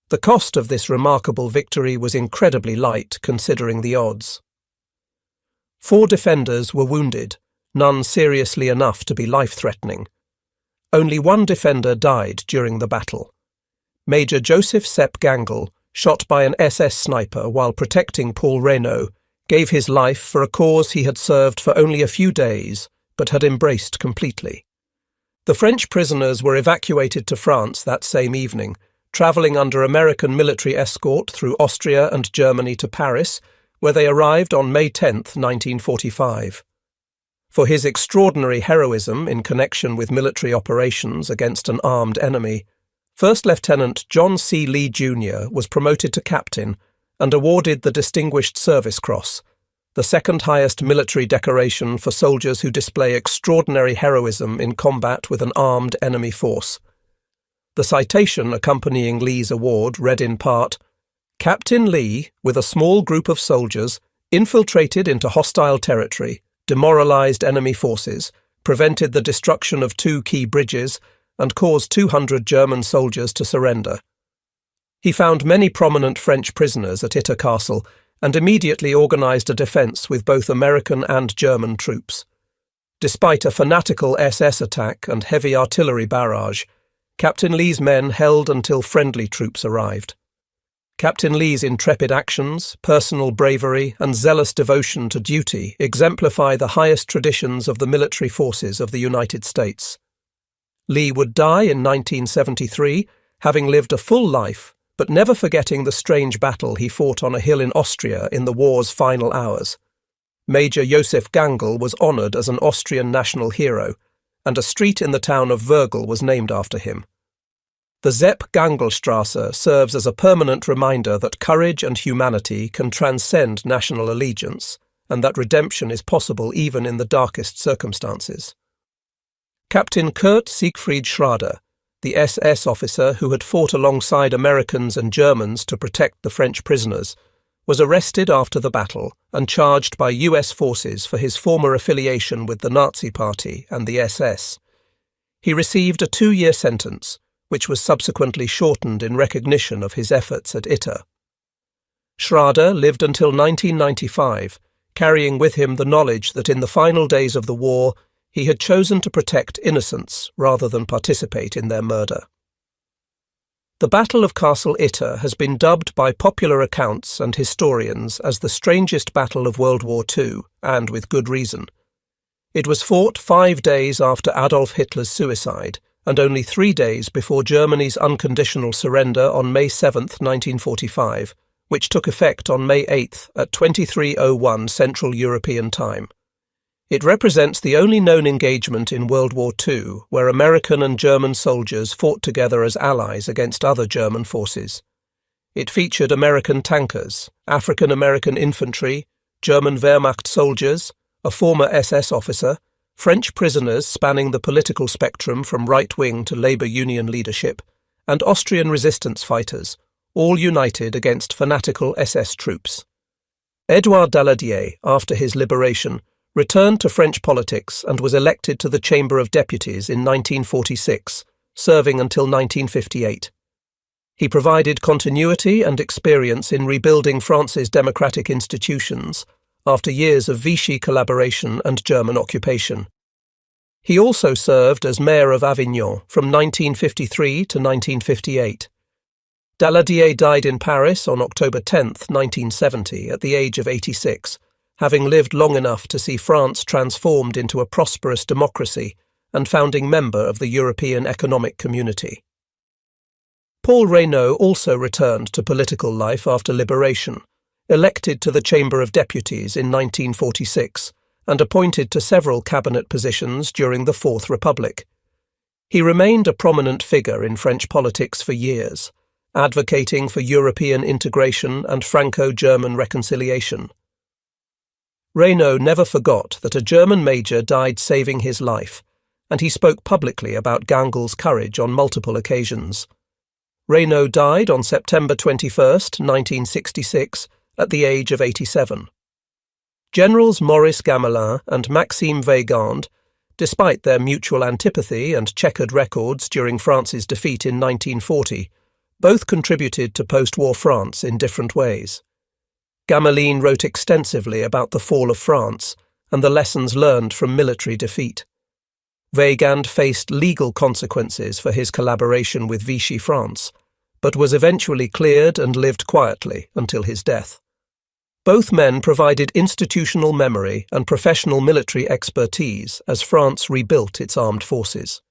The cost of this remarkable victory was incredibly light considering the odds. 4 defenders were wounded, none seriously enough to be life-threatening. Only 1 defender died during the battle. Major Joseph Sepp Gangl, shot by an SS sniper while protecting Paul Reynaud, gave his life for a cause he had served for only a few days, but had embraced completely. The French prisoners were evacuated to France that same evening, travelling under American military escort through Austria and Germany to Paris, where they arrived on May 10, 1945. For his extraordinary heroism in connection with military operations against an armed enemy, First Lieutenant John C. Lee, Jr. was promoted to captain and awarded the Distinguished Service Cross, the second highest military decoration for soldiers who display extraordinary heroism in combat with an armed enemy force. The citation accompanying Lee's award read in part, "Captain Lee, with a small group of soldiers, infiltrated into hostile territory, demoralized enemy forces, prevented the destruction of 2 key bridges, and caused 200 German soldiers to surrender." He found many prominent French prisoners at Itter Castle and immediately organized a defense with both American and German troops. Despite a fanatical SS attack and heavy artillery barrage, Captain Lee's men held until friendly troops arrived. Captain Lee's intrepid actions, personal bravery, and zealous devotion to duty exemplify the highest traditions of the military forces of the United States. Lee would die in 1973, having lived a full life, but never forgetting the strange battle he fought on a hill in Austria in the war's final hours. Major Joseph Gangl was honoured as an Austrian national hero, and a street in the town of Wörgl was named after him. The Sepp-Gangl-Strasse serves as a permanent reminder that courage and humanity can transcend national allegiance, and that redemption is possible even in the darkest circumstances. Captain Kurt Siegfried Schrader, the SS officer who had fought alongside Americans and Germans to protect the French prisoners, was arrested after the battle and charged by US forces for his former affiliation with the Nazi Party and the SS. He received a 2-year sentence, which was subsequently shortened in recognition of his efforts at Itter. Schrader lived until 1995, carrying with him the knowledge that in the final days of the war he had chosen to protect innocents rather than participate in their murder. The Battle of Castle Itter has been dubbed by popular accounts and historians as the strangest battle of World War II, and with good reason. It was fought 5 days after Adolf Hitler's suicide, and only 3 days before Germany's unconditional surrender on May 7, 1945, which took effect on May 8 at 23:01 Central European Time. It represents the only known engagement in World War II where American and German soldiers fought together as allies against other German forces. It featured American tankers, African-American infantry, German Wehrmacht soldiers, a former SS officer, French prisoners spanning the political spectrum from right-wing to Labour Union leadership, and Austrian resistance fighters, all united against fanatical SS troops. Édouard Daladier, after his liberation, returned to French politics and was elected to the Chamber of Deputies in 1946, serving until 1958. He provided continuity and experience in rebuilding France's democratic institutions after years of Vichy collaboration and German occupation. He also served as mayor of Avignon from 1953 to 1958. Daladier died in Paris on October 10, 1970, at the age of 86, having lived long enough to see France transformed into a prosperous democracy and founding member of the European Economic Community. Paul Reynaud also returned to political life after liberation, elected to the Chamber of Deputies in 1946, and appointed to several cabinet positions during the Fourth Republic. He remained a prominent figure in French politics for years, advocating for European integration and Franco-German reconciliation. Reynaud never forgot that a German major died saving his life, and he spoke publicly about Gangel's courage on multiple occasions. Reynaud died on September 21, 1966, at the age of 87. Generals Maurice Gamelin and Maxime Weygand, despite their mutual antipathy and checkered records during France's defeat in 1940, both contributed to post-war France in different ways. Gamelin wrote extensively about the fall of France and the lessons learned from military defeat. Weygand faced legal consequences for his collaboration with Vichy France, but was eventually cleared and lived quietly until his death. Both men provided institutional memory and professional military expertise as France rebuilt its armed forces.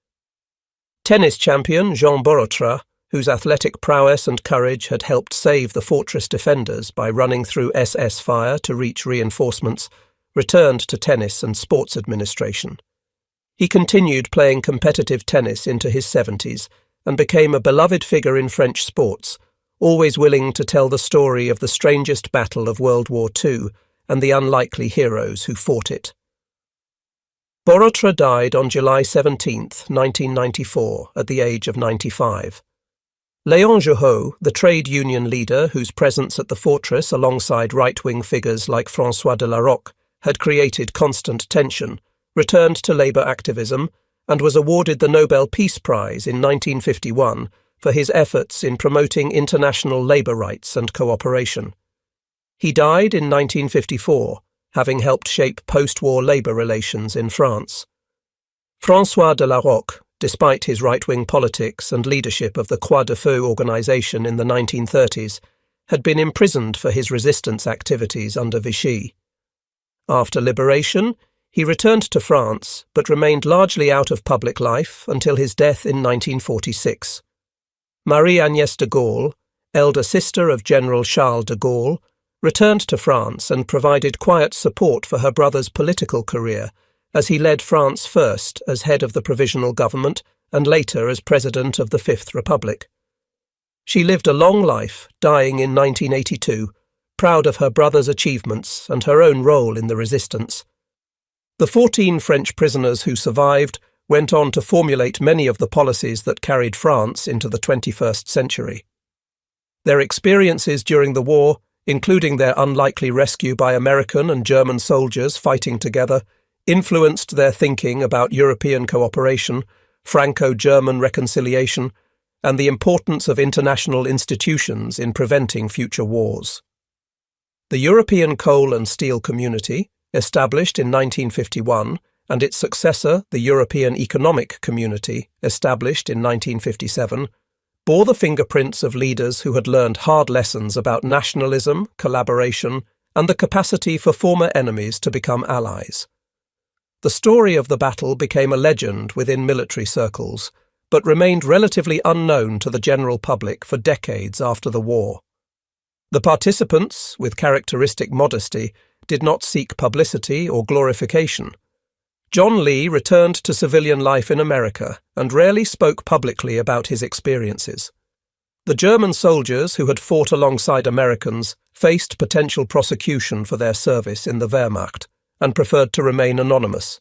Tennis champion Jean Borotra, whose athletic prowess and courage had helped save the fortress defenders by running through SS fire to reach reinforcements, returned to tennis and sports administration. He continued playing competitive tennis into his 70s and became a beloved figure in French sports, always willing to tell the story of the strangest battle of World War II and the unlikely heroes who fought it. Borotra died on July 17, 1994, at the age of 95. Léon Jouhaux, the trade union leader whose presence at the fortress alongside right-wing figures like François de la Rocque had created constant tension, returned to labour activism and was awarded the Nobel Peace Prize in 1951 for his efforts in promoting international labour rights and cooperation. He died in 1954, having helped shape post-war labour relations in France. François de la Rocque, despite his right-wing politics and leadership of the Croix de Feu organisation in the 1930s, had been imprisoned for his resistance activities under Vichy. After liberation, he returned to France, but remained largely out of public life until his death in 1946. Marie-Agnès de Gaulle, elder sister of General Charles de Gaulle, returned to France and provided quiet support for her brother's political career as he led France first as head of the Provisional Government and later as President of the Fifth Republic. She lived a long life, dying in 1982, proud of her brother's achievements and her own role in the resistance. The 14 French prisoners who survived went on to formulate many of the policies that carried France into the 21st century. Their experiences during the war, including their unlikely rescue by American and German soldiers fighting together, influenced their thinking about European cooperation, Franco-German reconciliation, and the importance of international institutions in preventing future wars. The European Coal and Steel Community, established in 1951, and its successor, the European Economic Community, established in 1957, bore the fingerprints of leaders who had learned hard lessons about nationalism, collaboration, and the capacity for former enemies to become allies. The story of the battle became a legend within military circles, but remained relatively unknown to the general public for decades after the war. The participants, with characteristic modesty, did not seek publicity or glorification. John Lee returned to civilian life in America and rarely spoke publicly about his experiences. The German soldiers who had fought alongside Americans faced potential prosecution for their service in the Wehrmacht and preferred to remain anonymous.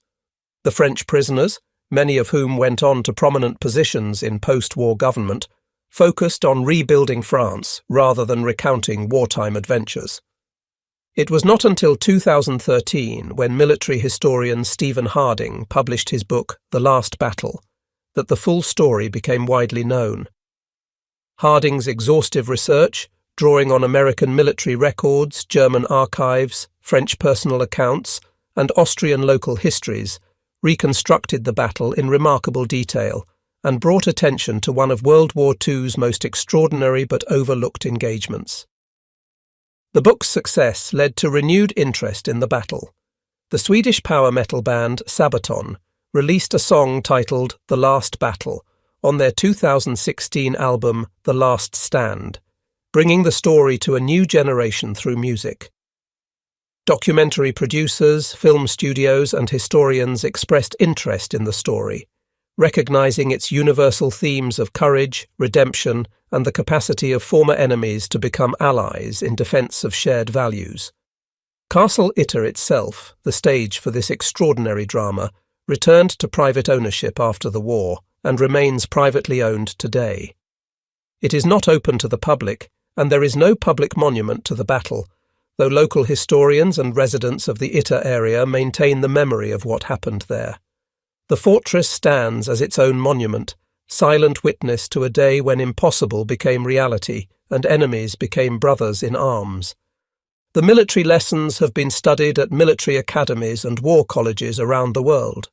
The French prisoners, many of whom went on to prominent positions in post-war government, focused on rebuilding France rather than recounting wartime adventures. It was not until 2013, when military historian Stephen Harding published his book The Last Battle, that the full story became widely known. Harding's exhaustive research, drawing on American military records, German archives, French personal accounts, and Austrian local histories, reconstructed the battle in remarkable detail and brought attention to one of World War II's most extraordinary but overlooked engagements. The book's success led to renewed interest in the battle. The Swedish power metal band Sabaton released a song titled The Last Battle on their 2016 album The Last Stand, bringing the story to a new generation through music. Documentary producers, film studios, and historians expressed interest in the story, recognizing its universal themes of courage, redemption, and the capacity of former enemies to become allies in defense of shared values. Castle Itter itself, the stage for this extraordinary drama, returned to private ownership after the war and remains privately owned today. It is not open to the public, and there is no public monument to the battle, though local historians and residents of the Itter area maintain the memory of what happened there. The fortress stands as its own monument, silent witness to a day when impossible became reality and enemies became brothers in arms. The military lessons have been studied at military academies and war colleges around the world.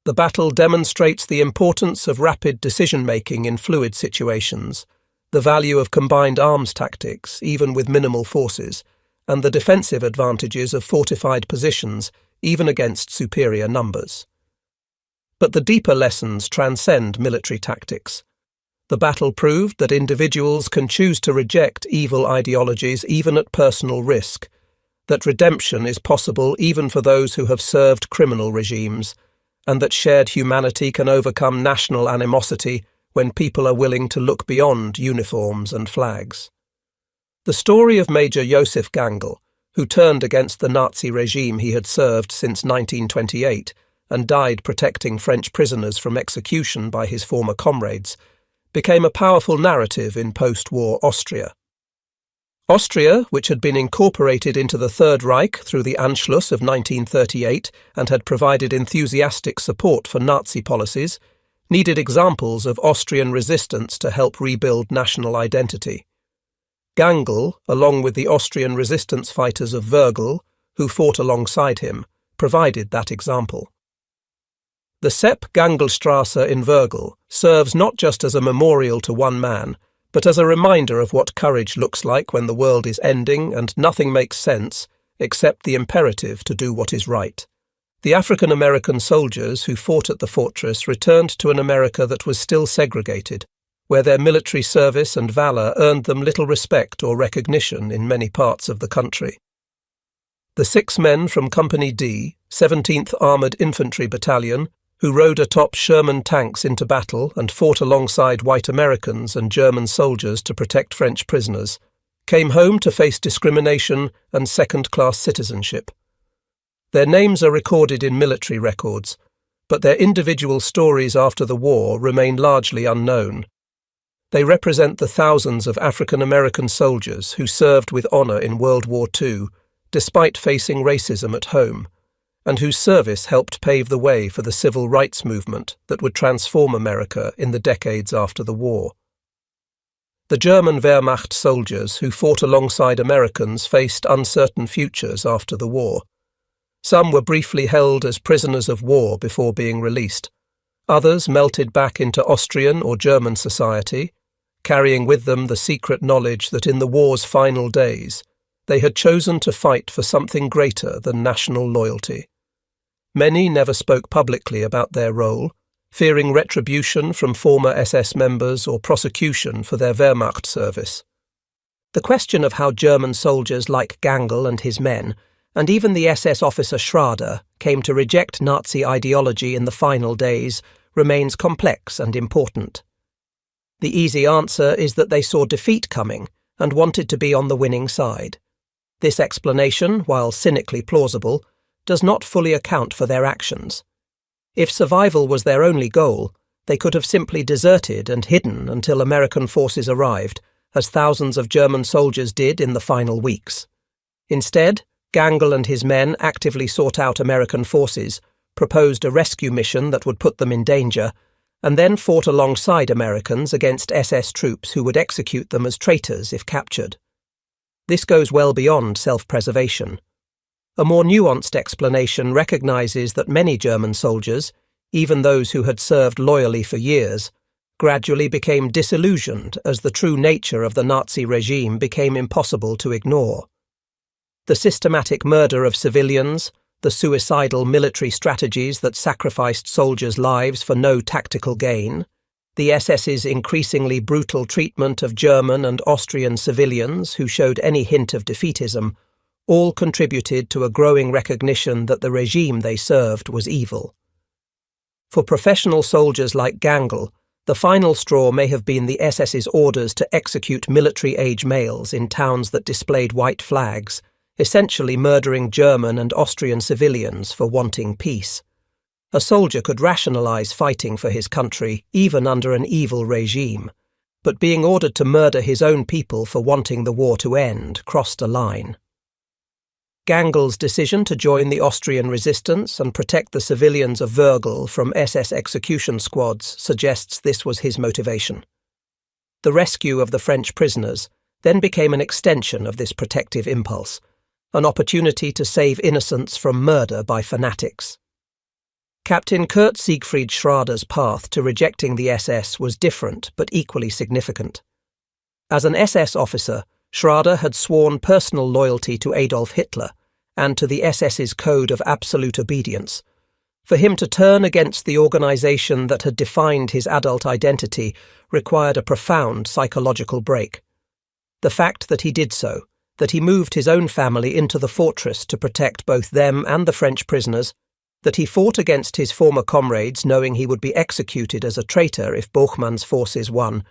The battle demonstrates the importance of rapid decision-making in fluid situations, the value of combined arms tactics, even with minimal forces, and the defensive advantages of fortified positions, even against superior numbers. But the deeper lessons transcend military tactics. The battle proved that individuals can choose to reject evil ideologies even at personal risk, that redemption is possible even for those who have served criminal regimes, and that shared humanity can overcome national animosity when people are willing to look beyond uniforms and flags. The story of Major Josef Gangl, who turned against the Nazi regime he had served since 1928, and died protecting French prisoners from execution by his former comrades, became a powerful narrative in post-war Austria. Austria, which had been incorporated into the Third Reich through the Anschluss of 1938 and had provided enthusiastic support for Nazi policies, needed examples of Austrian resistance to help rebuild national identity. Gangl, along with the Austrian resistance fighters of Wörgl, who fought alongside him, provided that example. The Sepp-Gangl-Strasse in Wörgl serves not just as a memorial to one man, but as a reminder of what courage looks like when the world is ending and nothing makes sense except the imperative to do what is right. The African-American soldiers who fought at the fortress returned to an America that was still segregated, where their military service and valor earned them little respect or recognition in many parts of the country. The 6 men from Company D, 17th Armoured Infantry Battalion, who rode atop Sherman tanks into battle and fought alongside white Americans and German soldiers to protect French prisoners, came home to face discrimination and second-class citizenship. Their names are recorded in military records, but their individual stories after the war remain largely unknown. They represent the thousands of African-American soldiers who served with honour in World War II, despite facing racism at home, and whose service helped pave the way for the civil rights movement that would transform America in the decades after the war. The German Wehrmacht soldiers who fought alongside Americans faced uncertain futures after the war. Some were briefly held as prisoners of war before being released. Others melted back into Austrian or German society, carrying with them the secret knowledge that in the war's final days, they had chosen to fight for something greater than national loyalty. Many never spoke publicly about their role, fearing retribution from former SS members or prosecution for their Wehrmacht service. The question of how German soldiers like Gangl and his men, and even the SS officer Schrader, came to reject Nazi ideology in the final days remains complex and important. The easy answer is that they saw defeat coming and wanted to be on the winning side. This explanation, while cynically plausible, does not fully account for their actions. If survival was their only goal, they could have simply deserted and hidden until American forces arrived, as thousands of German soldiers did in the final weeks. Instead, Gangl and his men actively sought out American forces, proposed a rescue mission that would put them in danger, and then fought alongside Americans against SS troops who would execute them as traitors if captured. This goes well beyond self-preservation. A more nuanced explanation recognizes that many German soldiers, even those who had served loyally for years, gradually became disillusioned as the true nature of the Nazi regime became impossible to ignore. The systematic murder of civilians, the suicidal military strategies that sacrificed soldiers' lives for no tactical gain, the SS's increasingly brutal treatment of German and Austrian civilians who showed any hint of defeatism, all contributed to a growing recognition that the regime they served was evil. For professional soldiers like Gangl, the final straw may have been the SS's orders to execute military-age males in towns that displayed white flags, essentially murdering German and Austrian civilians for wanting peace. A soldier could rationalize fighting for his country even under an evil regime, but being ordered to murder his own people for wanting the war to end crossed a line. Gangl's decision to join the Austrian resistance and protect the civilians of Wörgl from SS execution squads suggests this was his motivation. The rescue of the French prisoners then became an extension of this protective impulse, an opportunity to save innocents from murder by fanatics. Captain Kurt Siegfried Schrader's path to rejecting the SS was different but equally significant. As an SS officer, Schrader had sworn personal loyalty to Adolf Hitler and to the SS's code of absolute obedience. For him to turn against the organization that had defined his adult identity required a profound psychological break. The fact that he did so, that he moved his own family into the fortress to protect both them and the French prisoners, that he fought against his former comrades knowing he would be executed as a traitor if Borchmann's forces won,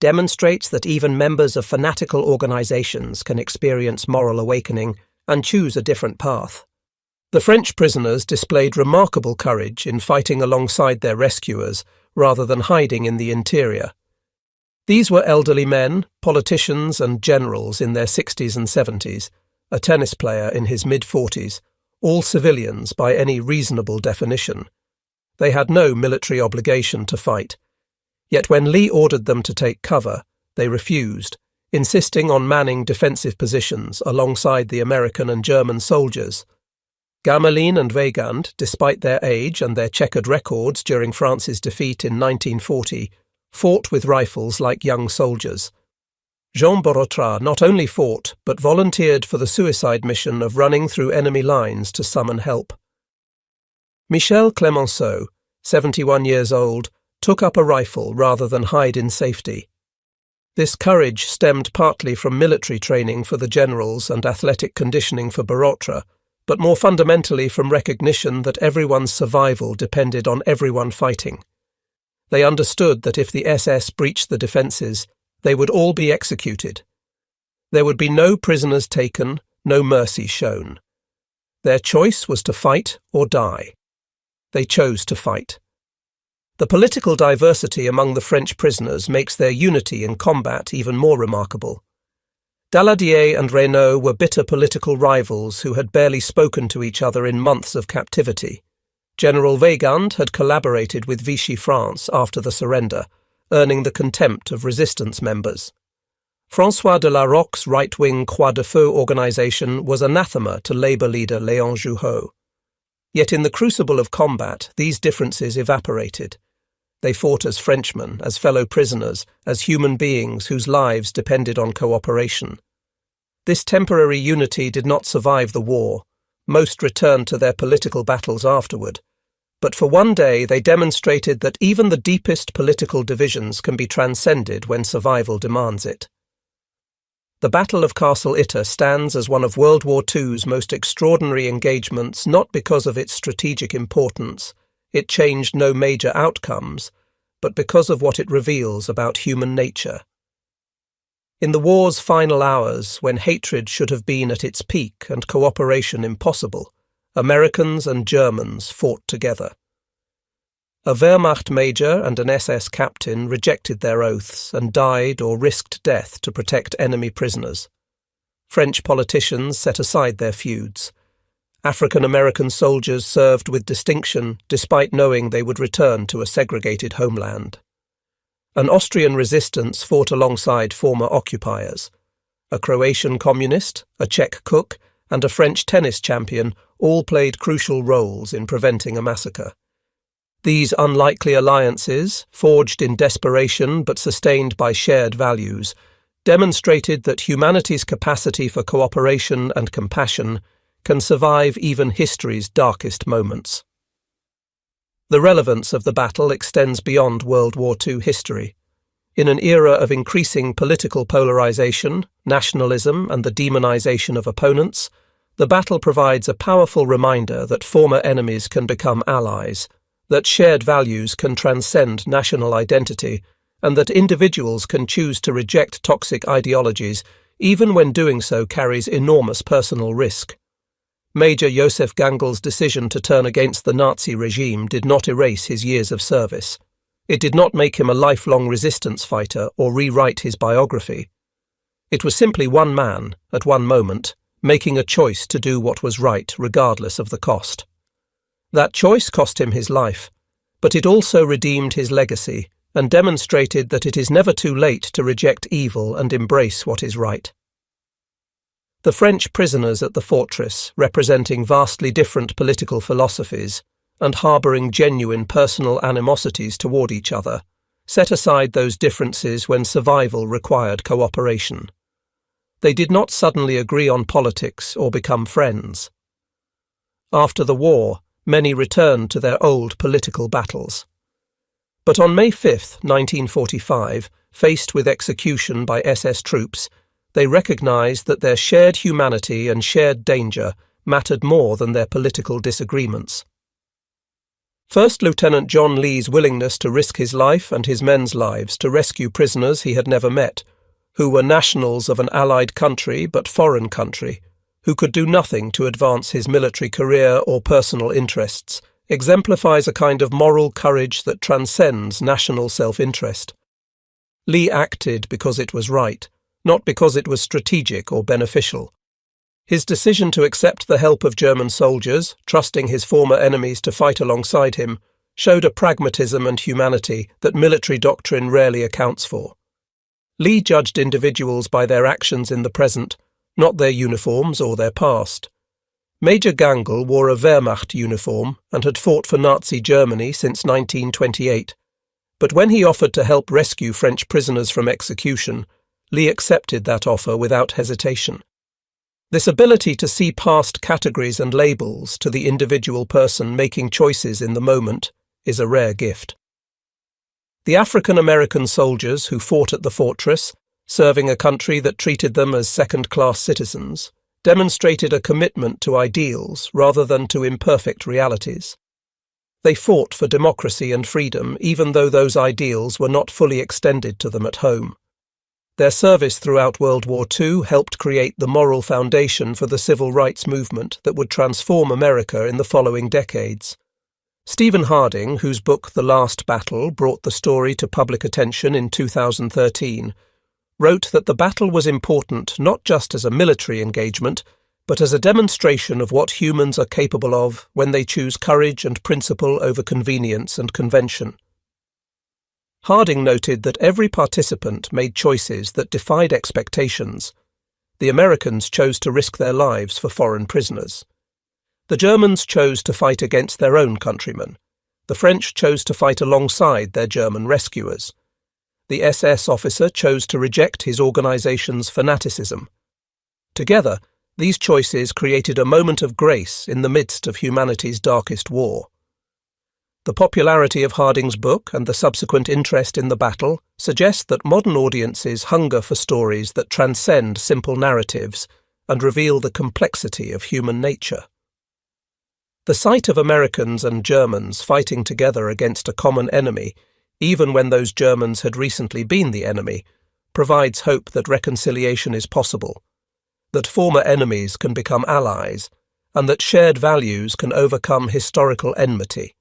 demonstrates that even members of fanatical organizations can experience moral awakening and choose a different path. The French prisoners displayed remarkable courage in fighting alongside their rescuers rather than hiding in the interior. These were elderly men, politicians and generals in their 60s and 70s, a tennis player in his mid-40s, all civilians by any reasonable definition. They had no military obligation to fight. Yet when Lee ordered them to take cover, they refused, insisting on manning defensive positions alongside the American and German soldiers. Gamelin and Weygand, despite their age and their checkered records during France's defeat in 1940, fought with rifles like young soldiers. Jean Borotra not only fought, but volunteered for the suicide mission of running through enemy lines to summon help. Michel Clemenceau, 71 years old, took up a rifle rather than hide in safety. This courage stemmed partly from military training for the generals and athletic conditioning for Borotra, but more fundamentally from recognition that everyone's survival depended on everyone fighting. They understood that if the SS breached the defences, they would all be executed. There would be no prisoners taken, no mercy shown. Their choice was to fight or die. They chose to fight. The political diversity among the French prisoners makes their unity in combat even more remarkable. Daladier and Reynaud were bitter political rivals who had barely spoken to each other in months of captivity. General Weygand had collaborated with Vichy France after the surrender, earning the contempt of resistance members. François de la Rocque's right-wing Croix de Feu organization was anathema to Labour leader Léon Jouhaux. Yet in the crucible of combat, these differences evaporated. They fought as Frenchmen, as fellow prisoners, as human beings whose lives depended on cooperation. This temporary unity did not survive the war, Most returned to their political battles afterward, but for one day they demonstrated that even the deepest political divisions can be transcended when survival demands it. The Battle of Castle Itter stands as one of World War II's most extraordinary engagements not because of its strategic importance, it changed no major outcomes, but because of what it reveals about human nature. In the war's final hours, when hatred should have been at its peak and cooperation impossible, Americans and Germans fought together. A Wehrmacht major and an SS captain rejected their oaths and died or risked death to protect enemy prisoners. French politicians set aside their feuds. African-American soldiers served with distinction despite knowing they would return to a segregated homeland. An Austrian resistance fought alongside former occupiers. A Croatian communist, a Czech cook, and a French tennis champion all played crucial roles in preventing a massacre. These unlikely alliances, forged in desperation but sustained by shared values, demonstrated that humanity's capacity for cooperation and compassion can survive even history's darkest moments. The relevance of the battle extends beyond World War II history. In an era of increasing political polarization, nationalism, and the demonization of opponents, the battle provides a powerful reminder that former enemies can become allies, that shared values can transcend national identity, and that individuals can choose to reject toxic ideologies even when doing so carries enormous personal risk. Major Josef Gangel's decision to turn against the Nazi regime did not erase his years of service. It did not make him a lifelong resistance fighter or rewrite his biography. It was simply one man, at one moment, making a choice to do what was right regardless of the cost. That choice cost him his life, but it also redeemed his legacy and demonstrated that it is never too late to reject evil and embrace what is right. The French prisoners at the fortress, representing vastly different political philosophies and harbouring genuine personal animosities toward each other, set aside those differences when survival required cooperation. They did not suddenly agree on politics or become friends. After the war, many returned to their old political battles. But on May 5, 1945, faced with execution by SS troops, they recognized that their shared humanity and shared danger mattered more than their political disagreements. First Lieutenant John Lee's willingness to risk his life and his men's lives to rescue prisoners he had never met, who were nationals of an allied country but foreign country, who could do nothing to advance his military career or personal interests, exemplifies a kind of moral courage that transcends national self-interest. Lee acted because it was right, not because it was strategic or beneficial. His decision to accept the help of German soldiers, trusting his former enemies to fight alongside him, showed a pragmatism and humanity that military doctrine rarely accounts for. Lee judged individuals by their actions in the present, not their uniforms or their past. Major Gangel wore a Wehrmacht uniform and had fought for Nazi Germany since 1928, but when he offered to help rescue French prisoners from execution, Lee accepted that offer without hesitation. This ability to see past categories and labels to the individual person making choices in the moment is a rare gift. The African-American soldiers who fought at the fortress, serving a country that treated them as second-class citizens, demonstrated a commitment to ideals rather than to imperfect realities. They fought for democracy and freedom even though those ideals were not fully extended to them at home. Their service throughout World War II helped create the moral foundation for the civil rights movement that would transform America in the following decades. Stephen Harding, whose book The Last Battle brought the story to public attention in 2013, wrote that the battle was important not just as a military engagement, but as a demonstration of what humans are capable of when they choose courage and principle over convenience and convention. Harding noted that every participant made choices that defied expectations. The Americans chose to risk their lives for foreign prisoners. The Germans chose to fight against their own countrymen. The French chose to fight alongside their German rescuers. The SS officer chose to reject his organization's fanaticism. Together, These choices created a moment of grace in the midst of humanity's darkest war. The popularity of Harding's book and the subsequent interest in the battle suggest that modern audiences hunger for stories that transcend simple narratives and reveal the complexity of human nature. The sight of Americans and Germans fighting together against a common enemy, even when those Germans had recently been the enemy, provides hope that reconciliation is possible, that former enemies can become allies, and that shared values can overcome historical enmity.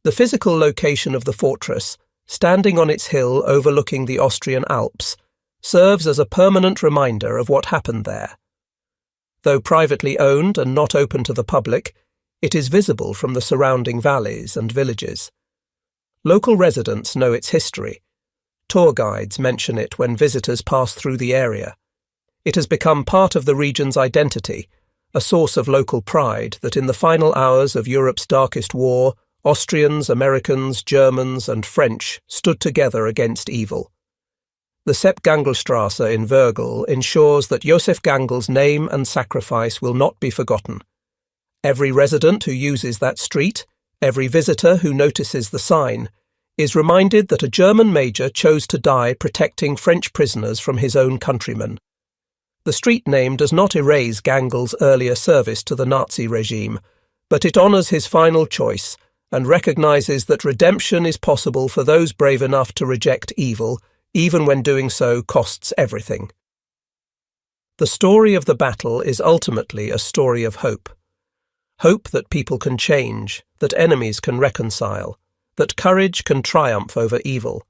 The physical location of the fortress, standing on its hill overlooking the Austrian Alps, serves as a permanent reminder of what happened there. Though privately owned and not open to the public, it is visible from the surrounding valleys and villages. Local residents know its history. Tour guides mention it when visitors pass through the area. It has become part of the region's identity, a source of local pride that in the final hours of Europe's darkest war, Austrians, Americans, Germans and French stood together against evil. The Sepp Gangelstrasse in Wörgl ensures that Josef Gangel's name and sacrifice will not be forgotten. Every resident who uses that street, every visitor who notices the sign, is reminded that a German major chose to die protecting French prisoners from his own countrymen. The street name does not erase Gangel's earlier service to the Nazi regime, but it honours his final choice and recognises that redemption is possible for those brave enough to reject evil, even when doing so costs everything. The story of the battle is ultimately a story of hope. Hope that people can change, that enemies can reconcile, that courage can triumph over evil,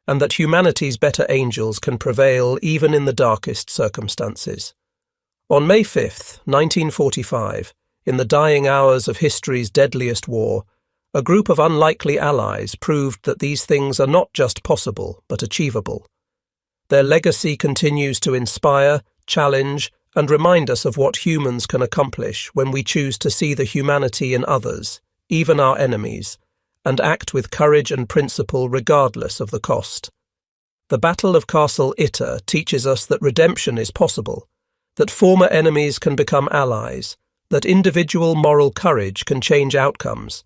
and that humanity's better angels can prevail even in the darkest circumstances. On May 5, 1945, in the dying hours of history's deadliest war, a group of unlikely allies proved that these things are not just possible, but achievable. Their legacy continues to inspire, challenge, and remind us of what humans can accomplish when we choose to see the humanity in others, even our enemies, and act with courage and principle regardless of the cost. The Battle of Castle Itter teaches us that redemption is possible, that former enemies can become allies, that individual moral courage can change outcomes,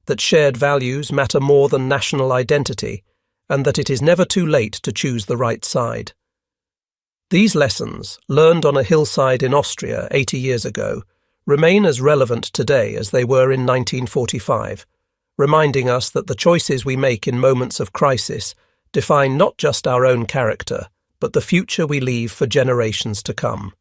that shared values matter more than national identity, and that it is never too late to choose the right side. These lessons, learned on a hillside in Austria 80 years ago, remain as relevant today as they were in 1945, reminding us that the choices we make in moments of crisis define not just our own character, but the future we leave for generations to come.